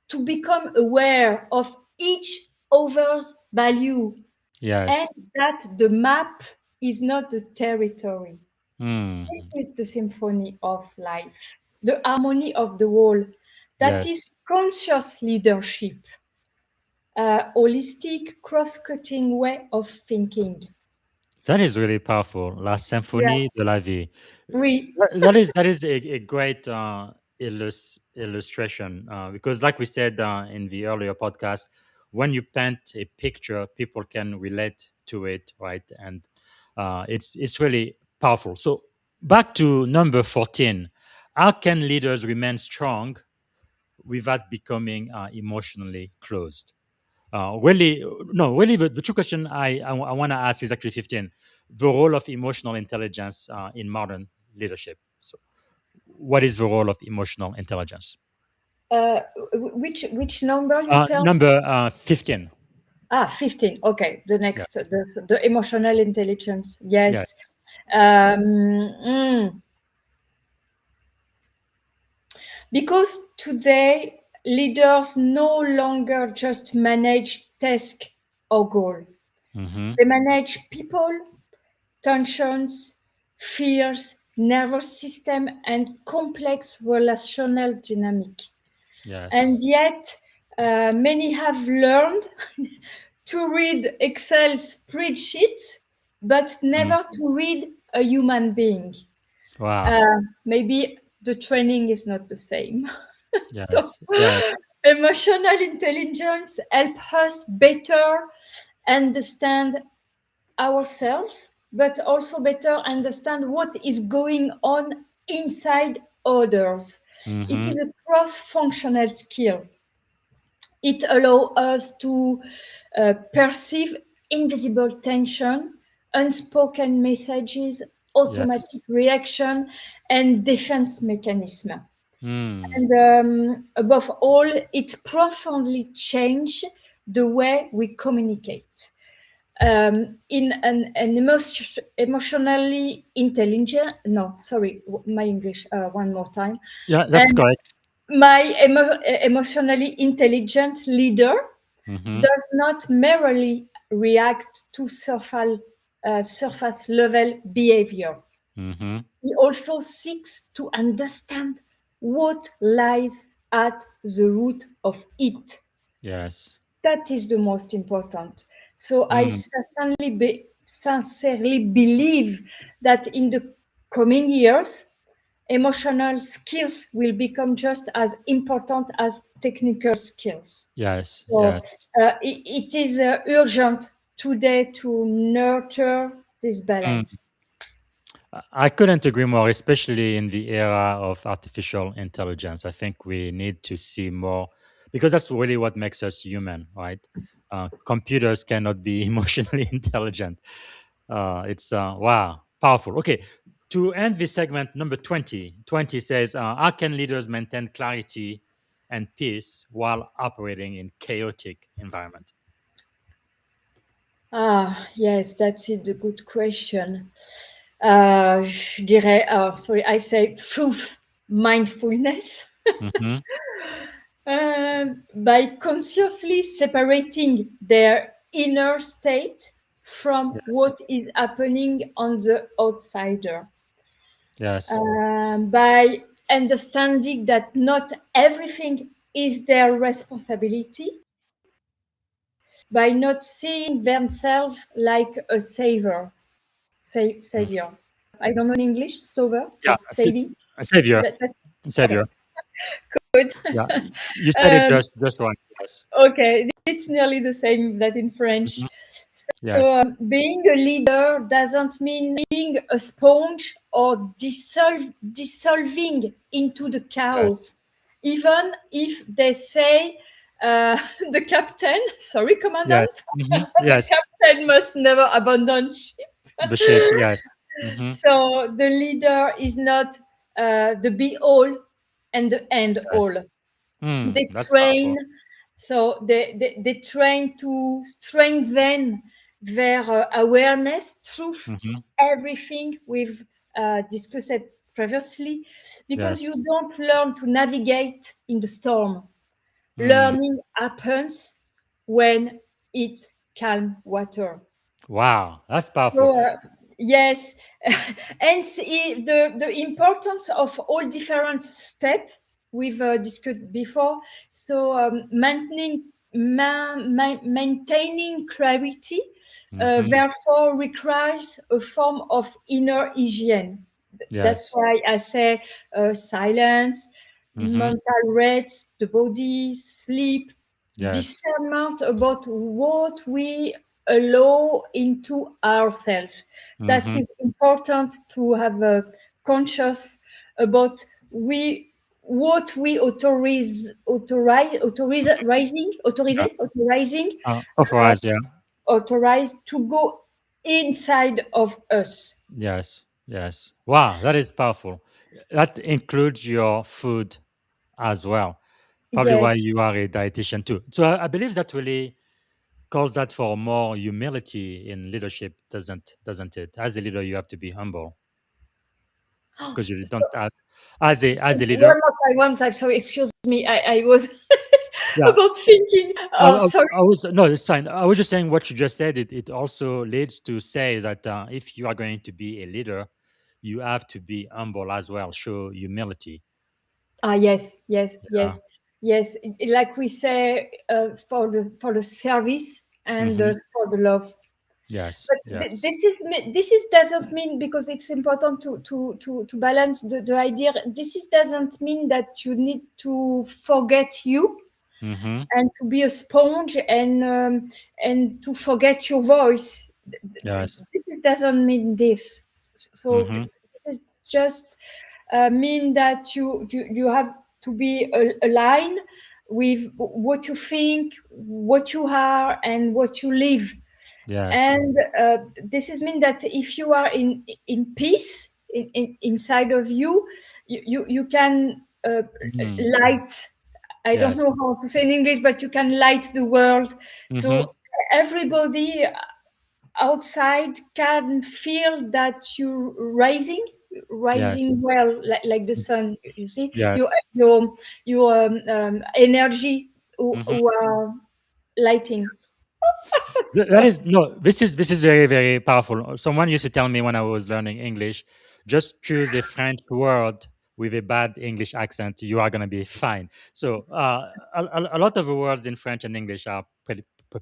to become aware of each other's value, and Yes. that the map is not the territory. Mm. This is the symphony of life, the harmony of the whole. That Yes. is conscious leadership, a holistic, cross-cutting way of thinking. That is really powerful. La Yeah, Symphonie de la Vie. we. That is a great illustration because, like we said in the earlier podcast, when you paint a picture, people can relate to it, right? And it's really powerful. So back to number 14. How can leaders remain strong without becoming emotionally closed? Really, no, really, the true question I want to ask is actually 15. The role of emotional intelligence in modern leadership. So, what is the role of emotional intelligence? Uh, which number you tell? Number 15. 15. Okay, the next, Yes. the emotional intelligence. Yes. Yes. Um, Because today leaders no longer just manage task or goal. Mm-hmm. They manage people, tensions, fears, nervous system, and complex relational dynamic. Yes. And yet, many have learned to read Excel spreadsheets, but never to read a human being. Wow. Maybe the training is not the same. So, Yes. Yes. emotional intelligence help us better understand ourselves, but also better understand what is going on inside others. It Mm-hmm. is a cross-functional skill. It allows us to perceive invisible tension, unspoken messages, Yes. automatic reaction, and defense mechanism. Mm. And above all, it profoundly changed the way we communicate. In an emotionally intelligent, no, sorry, my English, one more time. Yeah, that's And correct. my emotionally intelligent leader Mm-hmm. does not merely react to surface level behavior. Mm-hmm. He also seeks to understand what lies at the root of it. Yes. That is the most important. So I Mm. sincerely believe that in the coming years, emotional skills will become just as important as technical skills. Yes. So Yes. it is urgent today to nurture this Mm. balance. I couldn't agree more, especially in the era of artificial intelligence. I think we need to see more because that's really what makes us human, right? Computers cannot be emotionally intelligent. It's wow, powerful. Okay, to end this segment, number 20. 20 says, how can leaders maintain clarity and peace while operating in chaotic environment? Yes, that's it, a good question. Je dirais, sorry, I say truth, mindfulness. Mm-hmm. By consciously separating their inner state from Yes. what is happening on the outsider. Yes. By understanding that not everything is their responsibility, by not seeing themselves like a savior. I don't know in English, savior, Yeah. but saving. A savior. Okay, Savior. good. Yeah. You said it um, just one. Yes. okay, it's nearly the same that in Mhm. French. So, Yes. being a leader doesn't mean being a sponge or dissolving into the chaos. Yes. Even if they say the captain, sorry, commandant, Yes. Hmm. the Yes. captain must never abandon ship. The shape. Yes. Hmm. So the leader is not the be all and the end Yes. all. Mm, They that's train, powerful. So they train to strengthen their awareness through Hmm. everything we've discussed previously, because you Yes. don't learn to navigate in the storm. Mm. Learning happens when it's calm water. Wow, that's powerful. So yes, hence the importance of all different steps we've discussed before. So maintaining clarity, Hmm. therefore requires a form of inner hygiene. That's Yes. why I say silence, Hmm. mental rest, the body, sleep, Yes. discernment about what we allow into ourselves. That Hmm. is important to have a conscious about we what we Yeah. authorizing Authorized. Yeah. authorize to go inside of us. Yes. Yes. Wow, that is powerful. That includes your food as well. Probably why Yes. you are a dietitian too. So I believe that really calls that for more humility in leadership, doesn't it? As a leader, you have to be humble because you So, don't have as a leader. one more time. Sorry, excuse me. I was Yeah, about thinking. I, Oh, I, sorry. I was no, it's fine. I was just saying what you just said. It also leads to say that if you are going to be a leader, you have to be humble as well. Show humility. Ah, yes, yes, Yeah. yes, yes. Like we say, for the service and Hmm. for the love. Yes. But Yes. this is doesn't mean, because it's important to balance the idea. This is doesn't mean that you need to forget you Hmm. and to be a sponge and to forget your voice. Yes. This doesn't mean this. So Hmm. this is just mean that you have to be aligned with what you think, what you are, and what you live. Yes. And this is mean that if you are in peace inside of you, you can Mm. light. I don't Yes. know how to say in English, but you can light the world. Hmm. So everybody outside can feel that you're Yes. rising well, like the sun. You see Yes. your energy Hmm. who are lighting. That So, is no. This is very very powerful. Someone used to tell me when I was learning English, just choose a French word with a bad English accent, you are gonna be fine. So a lot of the words in French and English are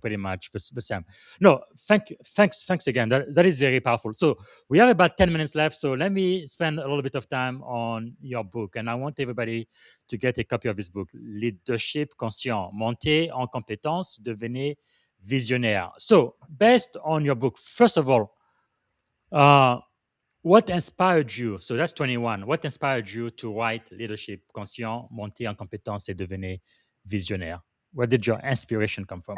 pretty much the same. No, thanks again. That is very powerful. So we have about 10 minutes left. So let me spend a little bit of time on your book, and I want everybody to get a copy of this book, Leadership Conscient, Montez en compétences, devenez visionnaire. So, based on your book, first of all, uh, what inspired you? So that's 21. What inspired you to write Leadership Conscient, Monter en compétences et devenir visionnaire? Where did your inspiration come from?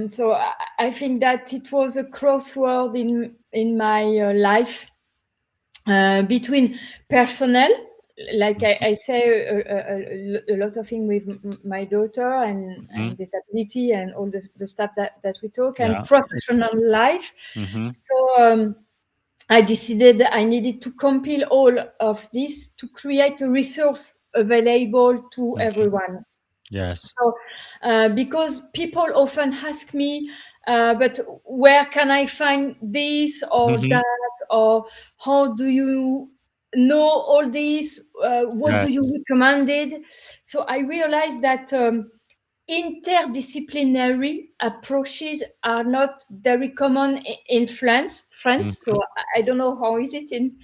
so I think that it was a crossword in my life, between personnel, like I say, a lot of things with my daughter Hmm. and disability and all the stuff that we talk, and Yeah. professional life. Hmm. So I decided I needed to compile all of this to create a resource available to Hmm. everyone. Yes. So, because people often ask me, but where can I find this or Hmm. that, or how do you know all this? What do Yes. you recommend it? So I realized that interdisciplinary approaches are not very common in France. So Hmm. I don't know how is it in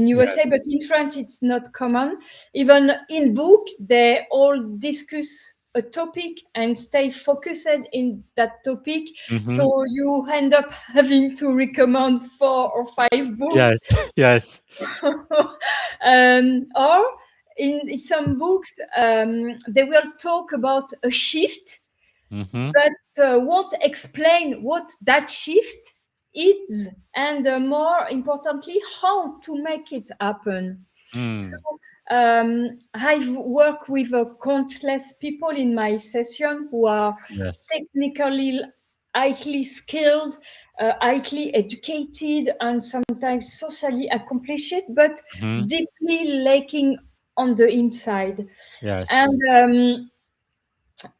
USA, Yes. but in France it's not common. Even in book, they all discuss a topic and stay focused in that topic. Hmm. So you end up having to recommend 4 or 5 Yes. books. Yes. Or in some books, they will talk about a shift, Hmm. but won't explain what that shift is, and more importantly, how to make it happen. So Mm. I've worked with countless people in my session who are Yes. technically highly skilled, highly educated, and sometimes socially accomplished, but Mhm. deeply lacking on the inside. Yes. And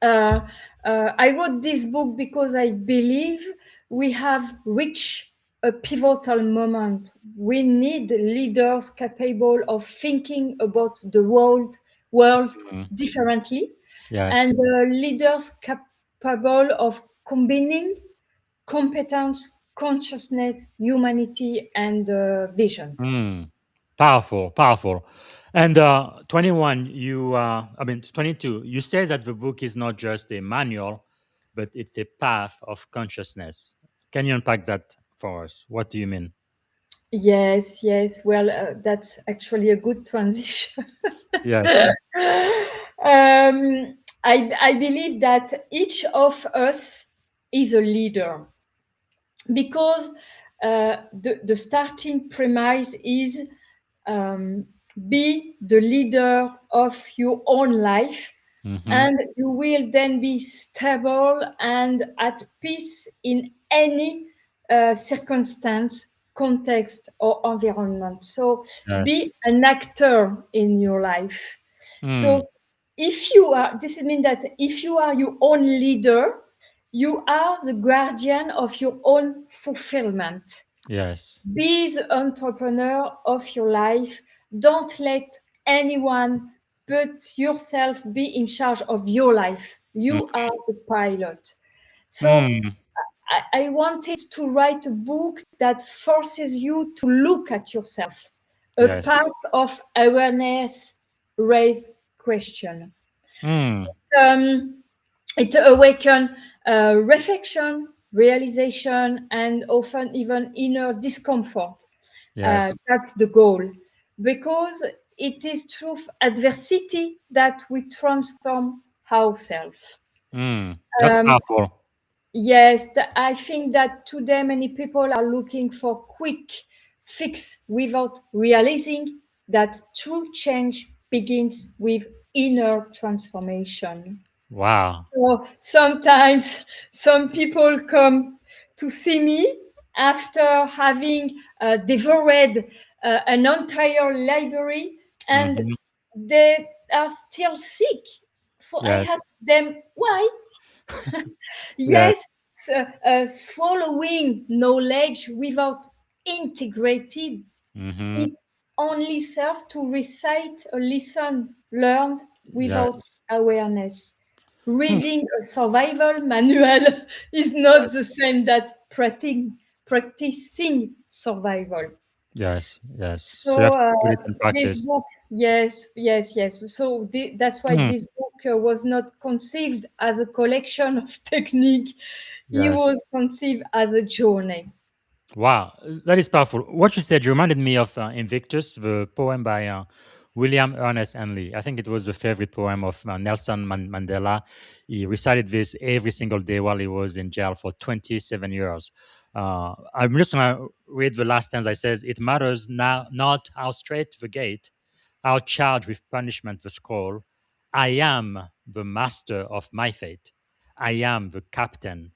uh, I wrote this book because I believe we have reached a pivotal moment. We need leaders capable of thinking about the world Mhm. differently, and Yes. leaders capable of combining competence, consciousness, humanity, and vision. Mm. Powerful, powerful. And 21, I mean, 22, you say that the book is not just a manual, but it's a path of consciousness. Can you unpack that for us? What do you mean? Yes, yes. Well, that's actually a good transition. Yes. I believe that each of us is a leader because the starting premise is um, be the leader of your own life, Mm-hmm. and you will then be stable and at peace in any circumstance, context, or environment. So Yes. be an actor in your life. Mm. So if you are, this means that if you are your own leader, you are the guardian of your own fulfillment. Yes. Be the entrepreneur of your life. Don't let anyone but yourself be in charge of your life. You are the pilot. So Mm. I wanted to write a book that forces you to look at yourself, a Yes. path of awareness, raise question. Mm. Um, it awakens reflection, realization, and often even inner discomfort. Yes. That's the goal, because it is through adversity that we transform ourselves. Mm. That's Um, powerful. yes, I think that today many people are looking for quick fix without realizing that true change begins with inner transformation. Wow. So sometimes some people come to see me after having devoured an entire library, and Mm-hmm. they are still sick. So I Yes. ask them why. Yes. Yes, swallowing knowledge without integrated Mm-hmm. it only serves to recite a lesson learned without Yes. awareness. Hmm. Reading a survival manual is not the same that practicing survival. Yes. Yes. So you have So to put it in this practice. book, yes, yes, yes. So that's why Hmm. this book was not conceived as a collection of technique. It Yes. was conceived as a journey. Wow, that is powerful. What you said reminded me of Invictus, the poem by William Ernest Henley. I think it was the favorite poem of Nelson Mandela. He recited this every single day while he was in jail for 27 years. I'm just going to read the last stanza. It says, "It matters now not how straight the gate, how charged with punishment the scroll. I am the master of my fate. I am the captain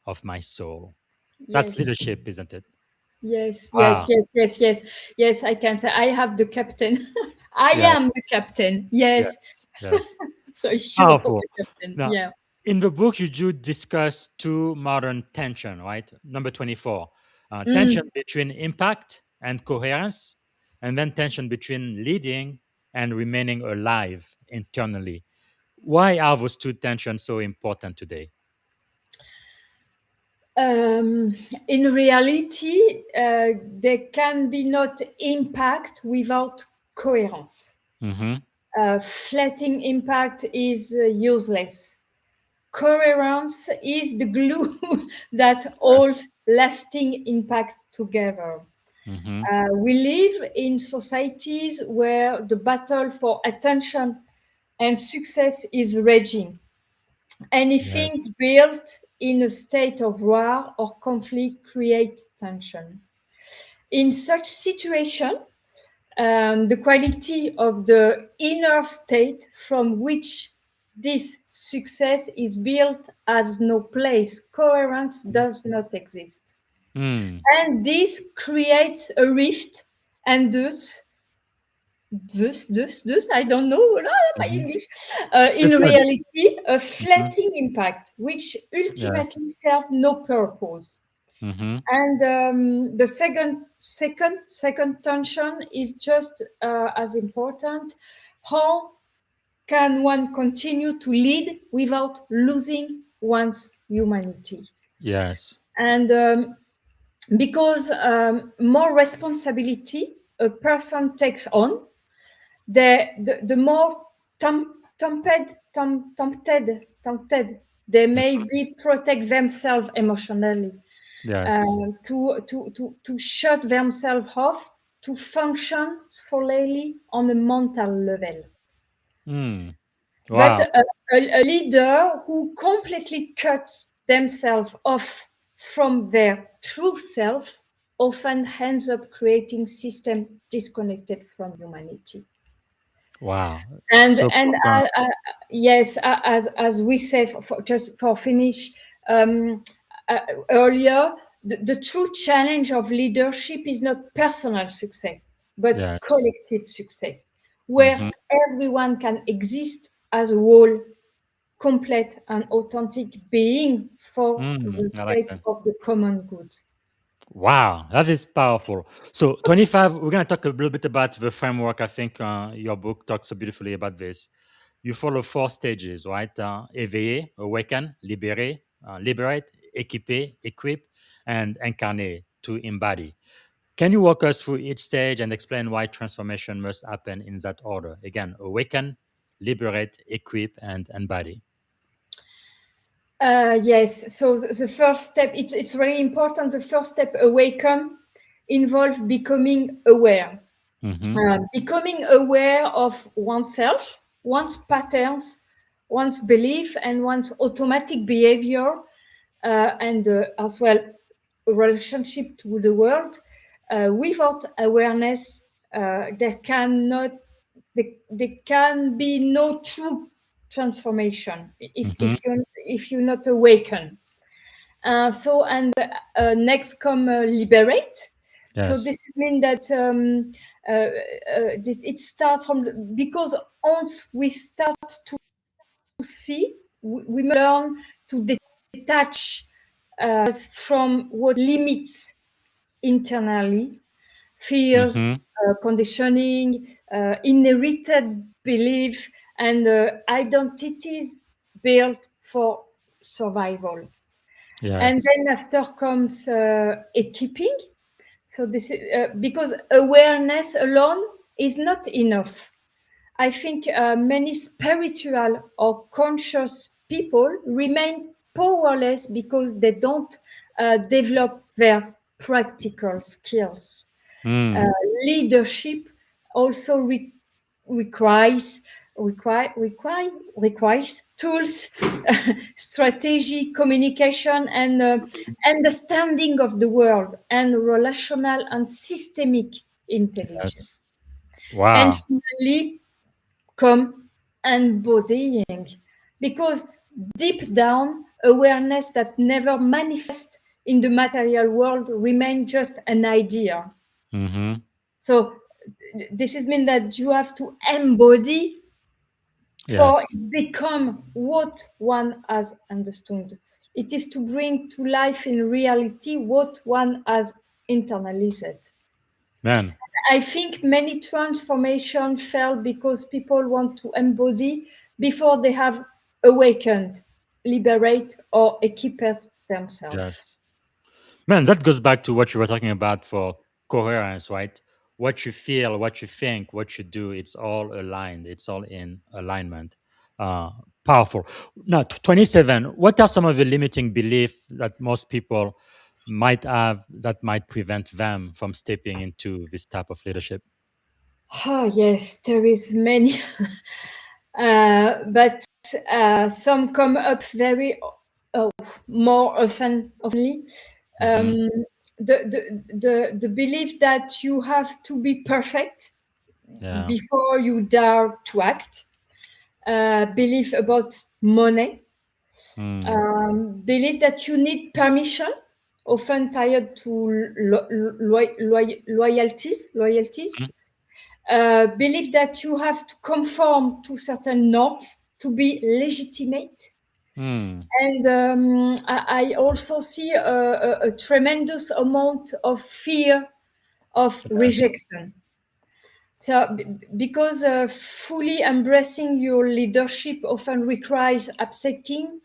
of my soul." That's Yes. leadership, isn't it? Yes, yes, Wow. yes, yes, yes, yes. I can say I have the captain. I Yes. am the captain. Yes. Yes. Yes. So sure for Powerful. the captain. Now, Yeah. in the book, you do discuss two modern tension, right? Number 24, tension Mm. between impact and coherence, and then tension between leading and remaining alive internally. Why are those two tensions so important today? Um, in reality, there can be not impact without coherence. Mm-hmm. Flattening impact is useless. Coherence is the glue that Yes. holds lasting impact together. Mm-hmm. We live in societies where the battle for attention and success is raging. Yes. Anything built in a state of war or conflict creates tension. In such situation, the quality of the inner state from which this success is built has no place. Coherence does not exist. Mm. And this creates a rift, and I don't know my Mhm. English, in It's good. reality, a Mhm. flattening impact, which Yes. ultimately serves no purpose. Mhm. And the second tension is just as important. How can one continue to lead without losing one's humanity? Yes. And because more responsibility a person takes on, the more tempted they may be protect themselves emotionally, Yes. to shut themselves off, to function solely on a mental level. Mm. But Wow. a leader who completely cuts themselves off from their true self often ends up creating systems disconnected from humanity. Wow. And So yes, as we say, just for finish, um, earlier, the true challenge of leadership is not personal success, but yes. collective success, where Mhm. everyone can exist as a whole, complete and authentic being for the I like sake that. of the common good. Wow, that is powerful. So, 25, we're going to talk a little bit about the framework. I think your book talks so beautifully about this. You follow four stages, right? Éveiller, awaken, libérer, liberate, équiper, equip, and incarner, to embody. Can you walk us through each stage and explain why transformation must happen in that order? Again, awaken, liberate, equip, and embody. Yes. So the first step, it's really important. The first step, awaken, involves becoming aware. Mm-hmm. Becoming aware of oneself, one's patterns, one's belief, and one's automatic behavior, and as well relationship to the world. Without awareness, there can be no true transformation Mm-hmm. if you're not awakened. So and next come liberate. So Yes. this means that it starts from, because once we start to see, we learn to detach us from what limits internally, fears, Mm-hmm. conditioning, inherited belief, and identities built for survival. And Yes. then after comes equipping. So this is because awareness alone is not enough. I think many spiritual or conscious people remain powerless because they don't develop their practical skills. Uh, Mm. Leadership also requires requires tools, strategy, communication, and understanding of the world, and relational and systemic intelligence. Yes. And Wow. finally, come embodying, because deep down, awareness that never manifests in the material world remains just an idea. Mm-hmm. So this is mean that you have to embody for Yes. it become what one has understood. It is to bring to life in reality what one has internalized. Man. I think many transformations fail because people want to embody before they have awakened, liberate, or equipped themselves. Yes. Man, that goes back to what you were talking about for coherence, right? What you feel, what you think, what you do, it's all aligned. It's all in alignment. Uh, Powerful. Now, 27, what are some of the limiting beliefs that most people might have that might prevent them from stepping into this type of leadership? Ah, yes, there is many, but some come up very more oftenly. Mm-hmm. Um, the belief that you have to be perfect, Yeah. before you dare to act. Belief about money. Believe that you need permission, often tied to loyalties. Believe that you have to conform to certain norms to be legitimate. And I also see a tremendous amount of fear of rejection. So, because fully embracing your leadership often requires accepting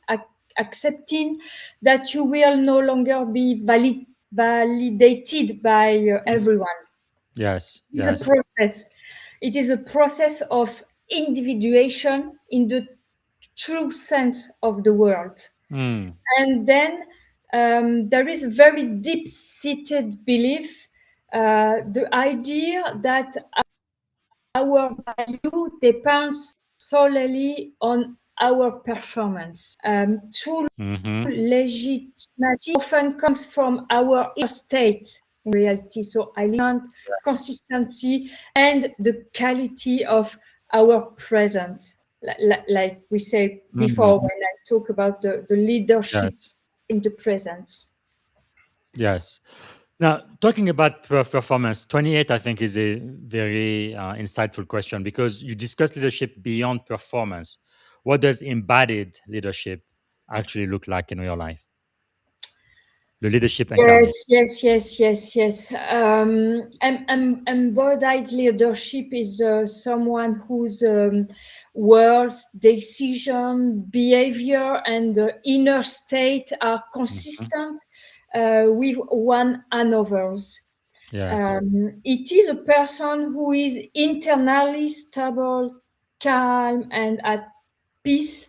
that you will no longer be validated by everyone. Yes. It's Yes. a process. It is a process of individuation in the true sense of the word. And then there is a very deep-seated belief, the idea that our value depends solely on our performance. True legitimacy often comes from our inner state in reality. So alignment, consistency, and the quality of our presence. Like we said before when I talk about the leadership Yes. in the presence. Yes. Now, talking about performance, 28, I think, is a very insightful question because you discuss leadership beyond performance. What does embodied leadership actually look like in real life? The leadership incarnate. Yes. Embodied leadership is someone whose words, decision, behavior, and inner state are consistent with one another's. Yes. It is a person who is internally stable, calm, and at peace,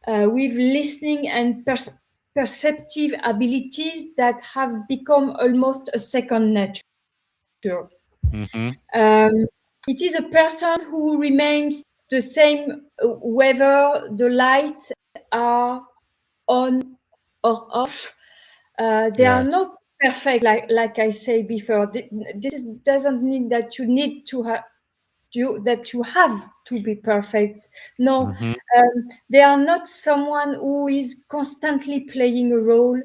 with listening and perceptive abilities that have become almost a second nature. It is a person who remains the same whether the lights are on or off. They are Yes. not perfect, like I said before. This doesn't mean that you need to have that you have to be perfect. No, they are not someone who is constantly playing a role.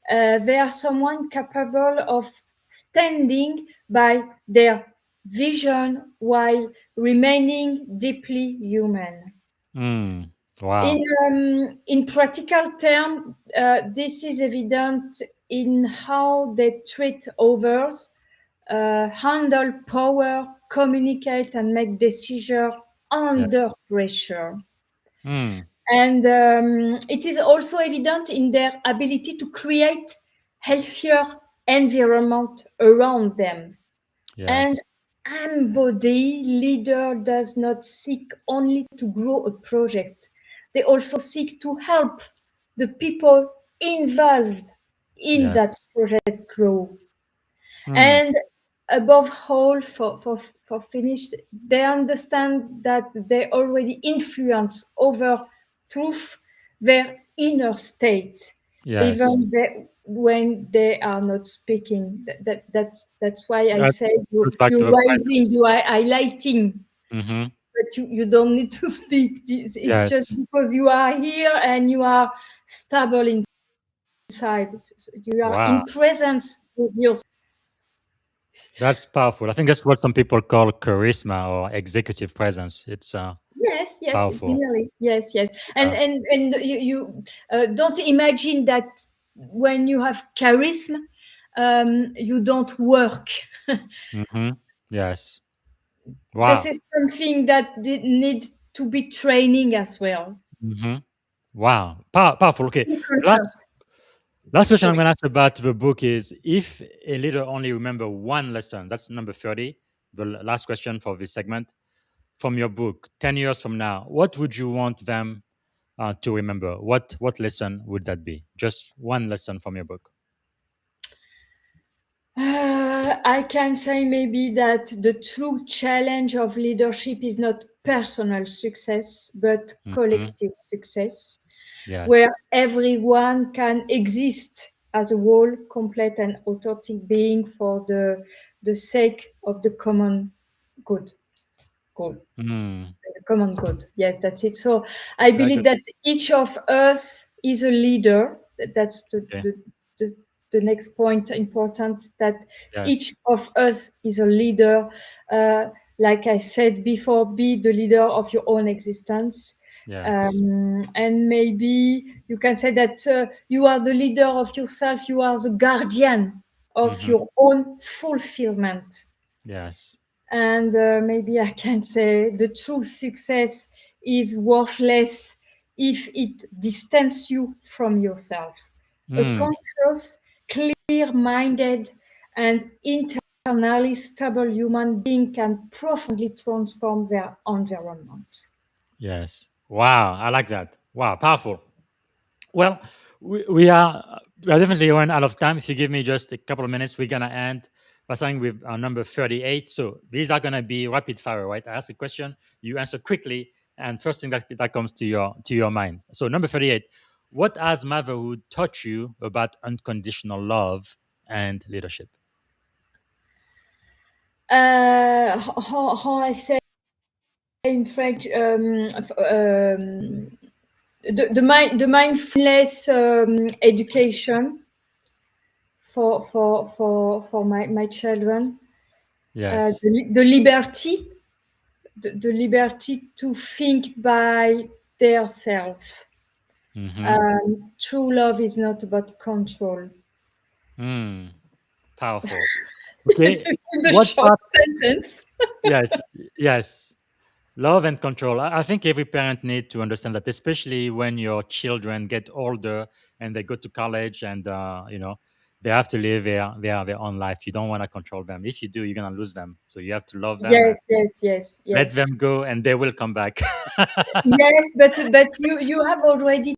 They are someone capable of standing by their vision while remaining deeply human. Wow. In practical terms, this is evident in how they treat others, handle power, communicate, and make decisions under Yes. pressure. And it is also evident in their ability to create healthier environment around them. And Yes. embodied leader does not seek only to grow a project. They also seek to help the people involved in that Yes. project grow. And above all, for finish, they understand that they already influence over truth their inner state, Yes. even when they are not speaking. That's why I That say goes back to you're the rising, presence. you are highlighting, but you don't need to speak. It's just Yes. because you are here and you are stable inside. You are Wow. in presence with yourself. That's powerful. I think that's what some people call charisma or executive presence. It's Yes, powerful. really, yes. And Uh, you don't imagine that when you have charisma, you don't work. yes. This Wow. is something that needs to be training as well. Wow. Powerful. Okay. Last Conscious. last question I'm Sorry. going to ask about the book is if a leader only remember one lesson, that's number 30, the last question for this segment, from your book, 10 years from now, what would you want them to remember? What lesson would that be? Just one lesson from your book. I can say maybe that the true challenge of leadership is not personal success, but collective success, Yes. where everyone can exist as a whole, complete and authentic being for the sake of the common good. goal. Mm. The common good. Yes, that's it. So I Very believe good. that each of us is a leader. That's Okay. the next point important, that Yes. each of us is a leader. Like I said before, be the leader of your own existence. Yes. And maybe you can say that you are the leader of yourself. You are the guardian of Mm-hmm. your own fulfillment. Yes. And maybe I can say the true success is worthless if it distances you from yourself. A Mm. conscious, clear-minded, and internally stable human being can profoundly transform their environment. Yes. Wow. I like that. Wow. Powerful. Well, we are definitely running out of time. If you give me just a couple of minutes, we're gonna end by starting with number 38. So these are gonna be rapid fire, right? I ask a question, you answer quickly, and first thing that comes to your mind. So number 38, what has motherhood taught you about unconditional love and leadership? How I say in French, the mindfulness education for my children, Yes. the liberty, the liberty to think by their self. Mm-hmm. True love is not about control. Mm. Powerful. Okay. In the What short part? sentence. Yes. Yes. Love and control. I think every parent need to understand that, especially when your children get older and they go to college and they have to live their own life. You don't want to control them. If you do, you're gonna lose them. So you have to love them and Yes, yes, yes, let yes. them go, and they will come back. Yes, but you have already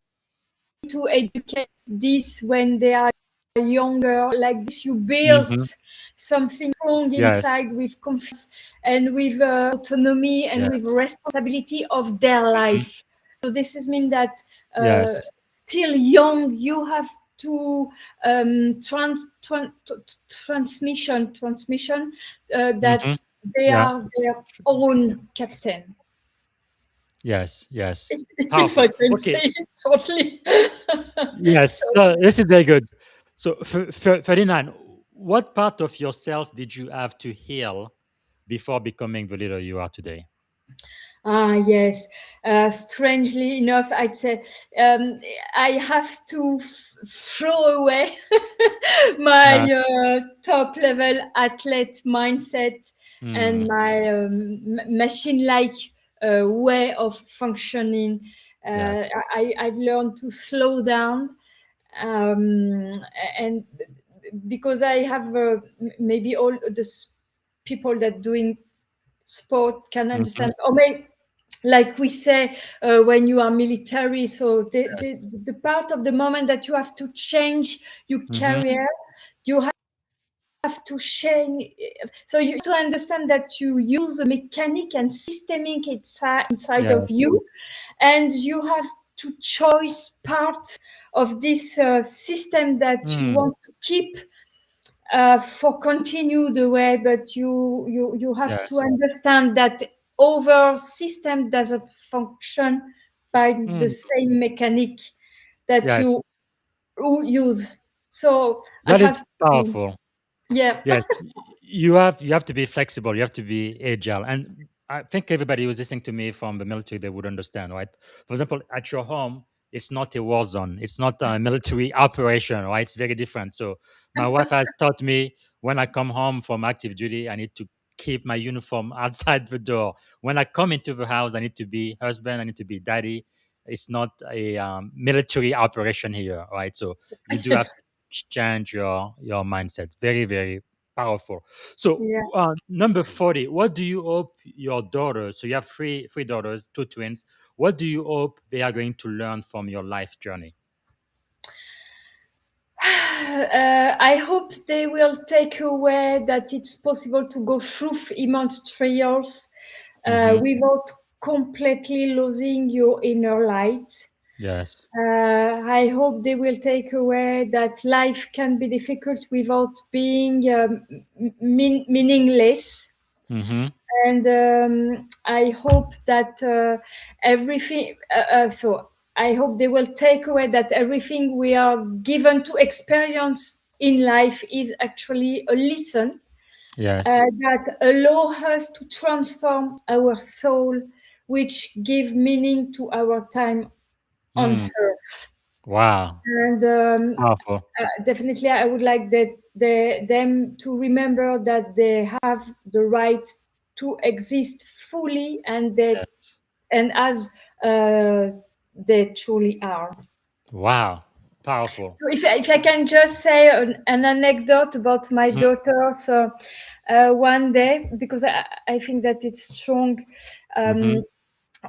to educate this when they are younger. Like this, you build Hmm. something strong Yes. inside with confidence and with autonomy and with Yes. responsibility of their Mhm. life. So this is mean that uh, Yes. still young, you have to transmission Hmm. that they Yeah. are their own captain. Yes. Yes. If I Powerful. can say Okay. it shortly. Yes. So This is very good. So, 39, what part of yourself did you have to heal before becoming the leader you are today? yes. Strangely enough, I'd say I have to throw away my Yeah. top level athlete mindset and Mm. my machine like way of functioning. Yes. I've learned to slow down, um, and because I have maybe all the people that doing sport can Hmm. understand, or maybe like we say when you are military, so Yes. the part of the moment that you have to change your Hmm. career, you have to change. So you have to understand that you use a mechanic and systemic inside of Yes. you, and you have to choose part of this system that you Mm. want to keep for continue the way, but you have to Yes. understand that our system doesn't function by the Mm. same mechanic that Yes. you use. So I That is have to, powerful. yeah. Yes, you have to be flexible. You have to be agile, and I think everybody who's listening to me from the military, they would understand, right? For example, at your home, it's not a war zone. It's not a military operation, right? It's very different. So my wife has taught me when I come home from active duty, I need to keep my uniform outside the door. When I come into the house, I need to be husband. I need to be daddy. It's not a military operation here, right? So you do have Yes. to change your mindset. Very, very powerful. So, Yeah. number 40, what do you hope your daughters, so you have three daughters, two twins, what do you hope they are going to learn from your life journey? I hope they will take away that it's possible to go through immense trials Hmm. without completely losing your inner light. Yes. I hope they will take away that life can be difficult without being meaningless. Hmm. And I hope that everything. So I hope they will take away that everything we are given to experience in life is actually a lesson Yes. that allow us to transform our soul, which give meaning to our time on Mm. earth. Wow. And Powerful. definitely, I would like them to remember that they have the right to exist fully, and that Yes. and as they truly are. Wow. Powerful. So if I can just say an anecdote about my Mhm. daughter. So one day, because I think that it's strong. Mhm.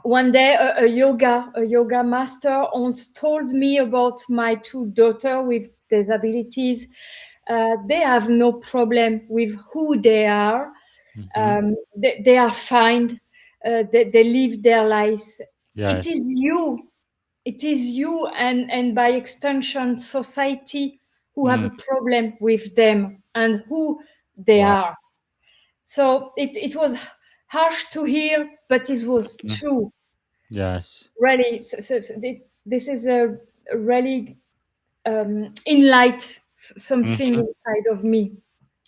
One day, a yoga master once told me about my two daughters with disabilities. They have no problem with who they are. Mhm. They are fine. They live their lives. It Yes. is you. It is you, and by extension, society, who have Mm. a problem with them and who they Wow. are. So it was harsh to hear, but it was Mhm. true. Yes. Really, this is a really enlight something Mhm. inside of me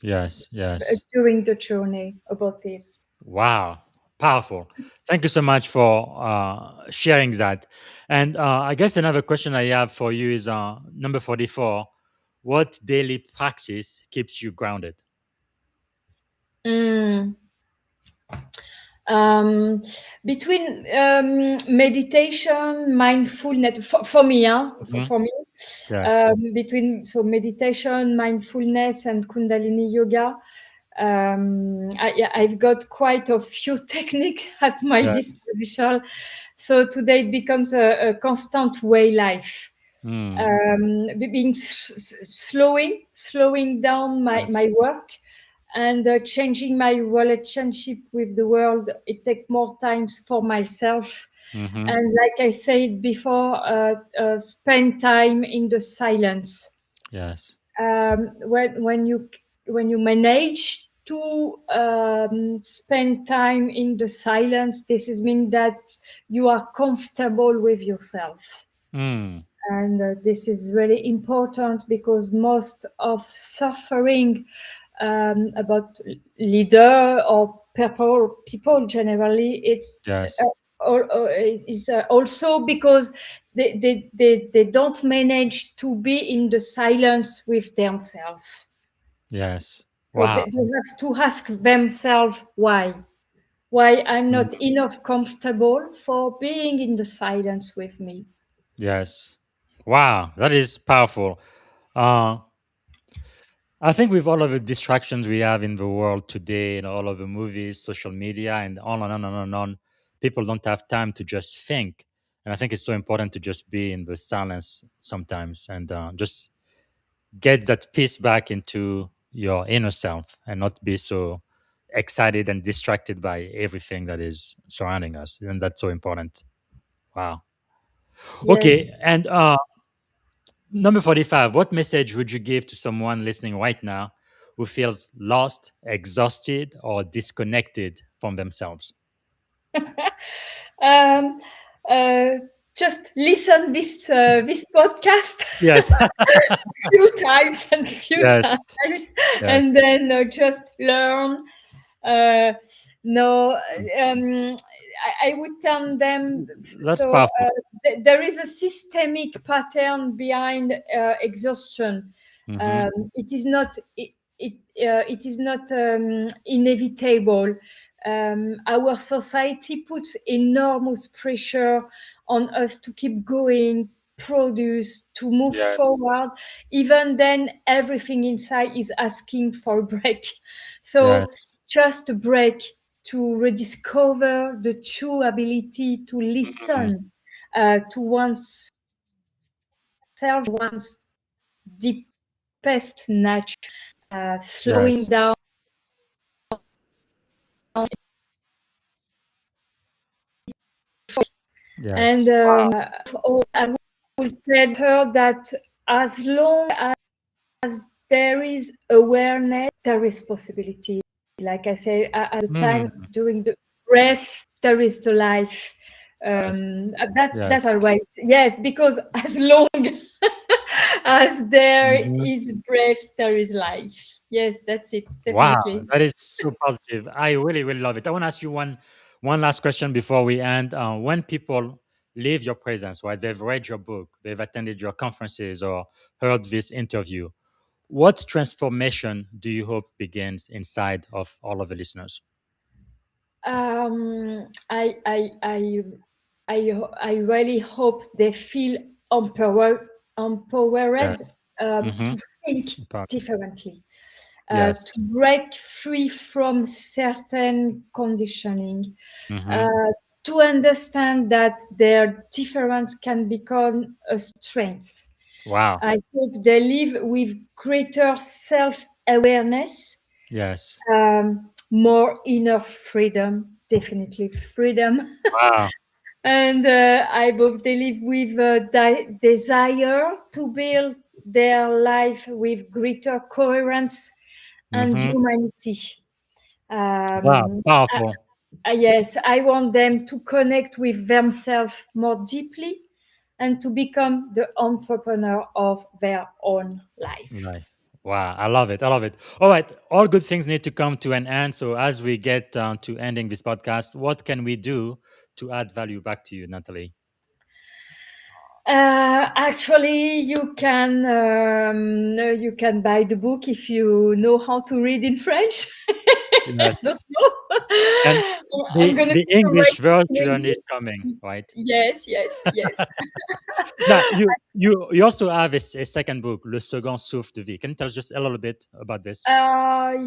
Yes. Yes. during the journey about this. Wow. Powerful. Thank you so much for sharing that. And I guess another question I have for you is number 44. What daily practice keeps you grounded? Mm. Um, Between meditation, mindfulness, for me, Mhm. for me, Yes. between meditation, mindfulness, and Kundalini yoga, yeah, I've got quite a few techniques at my Yes. disposition. So today it becomes a constant way life. Mm. Being slowing down Yes. my work, and changing my relationship with the world. It takes more times for myself, Mhm. and like I said before, spend time in the silence. Yes. When you manage to spend time in the silence, this is mean that you are comfortable with yourself. Mm. And this is really important, because most of suffering about leader or people generally, it's Yes. is also because they don't manage to be in the silence with themselves. Yes. So Wow. they have to ask themselves why I'm Mm. not enough comfortable for being in the silence with me. Yes. Wow. That is powerful. Uh, I think with all of the distractions we have in the world today, and all of the movies, social media, and on and on and on and on, people don't have time to just think. And I think it's so important to just be in the silence sometimes and just get that peace back into your inner self and not be so excited and distracted by everything that is surrounding us. And that's so important. Wow. Yes. Okay. And number 45, what message would you give to someone listening right now who feels lost, exhausted, or disconnected from themselves? um, uh, just listen this podcast Yes. few times and few Yes. times, Yes. and then just learn. Uh, no, I would tell them. That's So powerful. there is a systemic pattern behind exhaustion. Hmm. It is not. It is not inevitable. Our society puts enormous pressure on us to keep going, produce, to move Yes. forward. Even then, everything inside is asking for a break. So Yes. just a break to rediscover the true ability to Mhm. listen to oneself, one's deepest nature, slowing Yes. down. And Yes. Wow. I will tell her that as long as there is awareness, there is possibility. like I say, at the time during the breath, there is the life. That Yes. are right. Yes, because as long as there Mhm. is breath, there is life. Yes, that's it. Wow, Definitely. that is so positive. I really, really love it. I want to ask you one last question before we end. When people leave your presence, right? They've read your book, they've attended your conferences or heard this interview. What transformation do you hope begins inside of all of the listeners? Um, I, I, I, I really hope they feel empowered Yes. to think Part. differently, to Yes. break free from certain conditioning, Mm-hmm. uh, to understand that their difference can become a strength. Wow. I hope they live with greater self-awareness, Yes. more inner freedom, definitely freedom. Wow. And I hope they live with a desire to build their life with greater coherence and Mm-hmm. humanity. Wow. Um, Powerful. yes, I want them to connect with themselves more deeply and to become the entrepreneur of their own life. Nice. Wow, I love it. I love it. All right, all good things need to come to an end. So as we get to ending this podcast, what can we do to add value back to you, Natalie? Actually, you can buy the book if you know how to read in French. I don't Yes. know. And I'm the gonna the take a English rate in version is coming, English. right? Yes, yes, yes. Now you also have a second book, Le Second Souffle de Vie. Can you tell us just a little bit about this?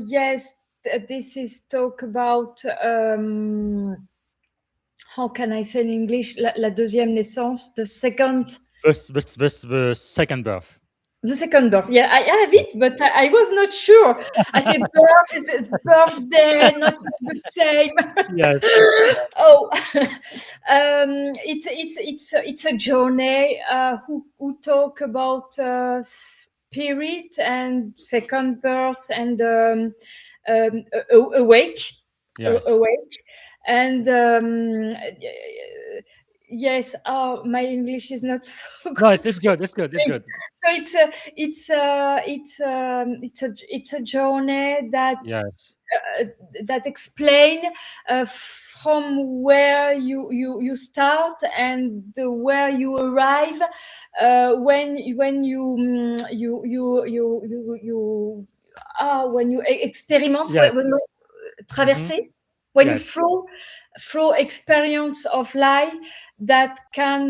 Yes, this is talk about how can I say in English la deuxième naissance, The second birth. the second birth. Yeah, I have it, but I was not sure. I said birth is birthday, not the same. Yes. Oh, it's a journey who talk about spirit and second birth and awake, Yes. awake, and yes. Oh, my English is not so No, good. it's good. It's good. It's good. So it's a journey Yes. that explain from where you start and where you arrive when when you experiment Yes. when you Mm-hmm. traverser when you Yes. through experience of life that can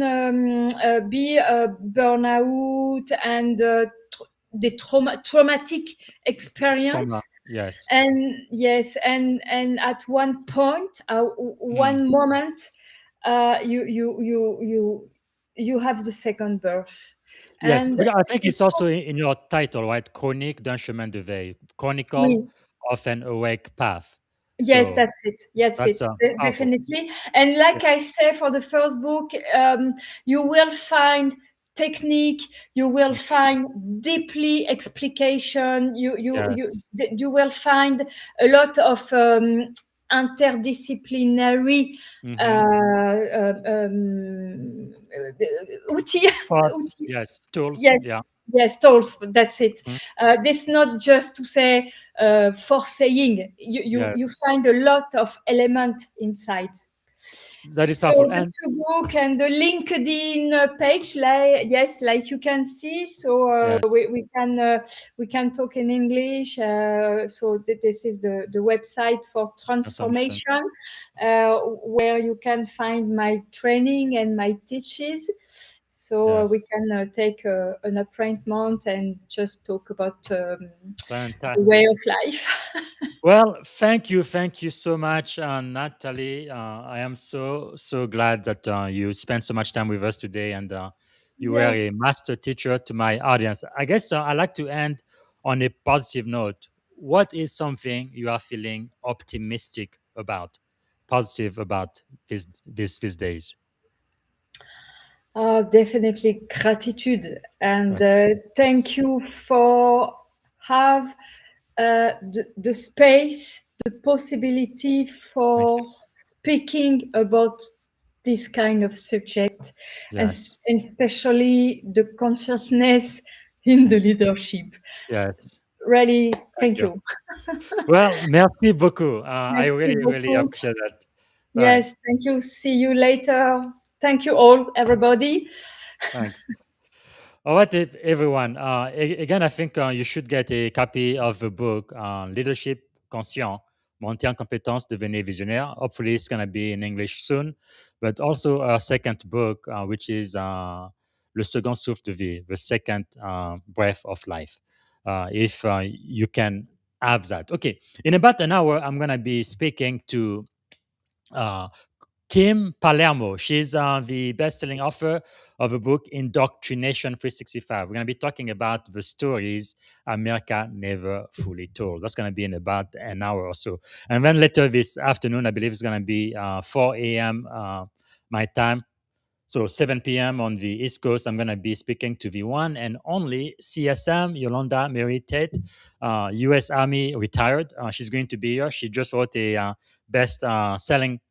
be a burnout and the traumatic experience Trauma. Yes. and yes and at one point Mm. one moment you have the second birth Yes, and but I think it's also in your title, right? Chronique d'un chemin de veille, chronicle we of an awake path. yes, So that's it. That's it. that's powerful. Definitely. And Yeah. like I said, for the first book, you will find technique. You will Mm. find deeply explication. Yes. You will find a lot of interdisciplinary Mm-hmm. uh, outils. Thoughts. Yes. Tools. Yes, Yeah. yes, tools. That's it. Mm. This not just to say for saying. You Yes. find a lot of element inside. That is So powerful. the And two book and the LinkedIn page, like yes, like you can see. So yes, we can talk in English. So this is the website for transformation. transformation, where you can find my training and my teaches. So Yes. we can take an appointment and just talk about the way Fantastic. of life. Well, thank you so much, Natalie. I am so glad that you spent so much time with us today, and you were Yes. a master teacher to my audience. I guess I like to end on a positive note. What is something you are feeling optimistic about, positive about these days? Definitely gratitude and Right. thank you for have the space the possibility for speaking about this kind of subject, Yes. and especially the consciousness in the leadership. Yes. Really, thank you. you. Well, merci beaucoup. I Merci really beaucoup. appreciate that. Yes, thank you. See you later. Thank you all, everybody. Thanks. All right, everyone. Again, I think you should get a copy of the book, Leadership Conscient, Monter en compétences, devenez visionnaire. Hopefully, it's going to be in English soon. But also our second book, which is Le second souffle de vie, the second breath of life. If you can have that. Okay, in about an hour, I'm going to be speaking to uh, Kim Palermo. She's the best-selling author of a book, Indoctrination 365. We're going to be talking about the stories America never fully told. That's going to be in about an hour or so. And then later this afternoon, I believe it's going to be 4 a.m. My time. So 7 p.m. on the East Coast, I'm going to be speaking to the one and only CSM, Yolanda Mary Tate, U.S. Army retired. She's going to be here. She just wrote a best-selling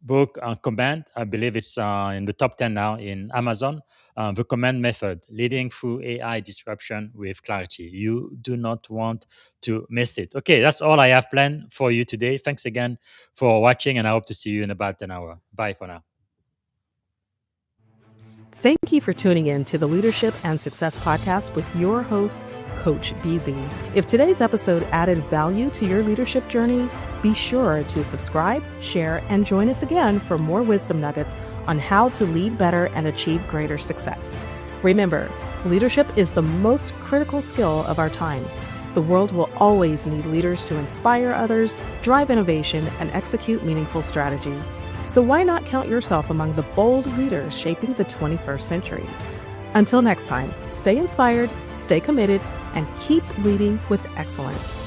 book, Command. I believe it's in the top 10 now in Amazon. The Command Method, Leading Through AI Disruption with Clarity. You do not want to miss it. Okay, that's all I have planned for you today. Thanks again for watching, and I hope to see you in about an hour. Bye for now. Thank you for tuning in to the Leadership and Success Podcast with your host, Coach BZ. If today's episode added value to your leadership journey, be sure to subscribe, share, and join us again for more wisdom nuggets on how to lead better and achieve greater success. Remember, leadership is the most critical skill of our time. The world will always need leaders to inspire others, drive innovation, and execute meaningful strategy. So why not count yourself among the bold leaders shaping the 21st century? Until next time, stay inspired, stay committed, and keep leading with excellence.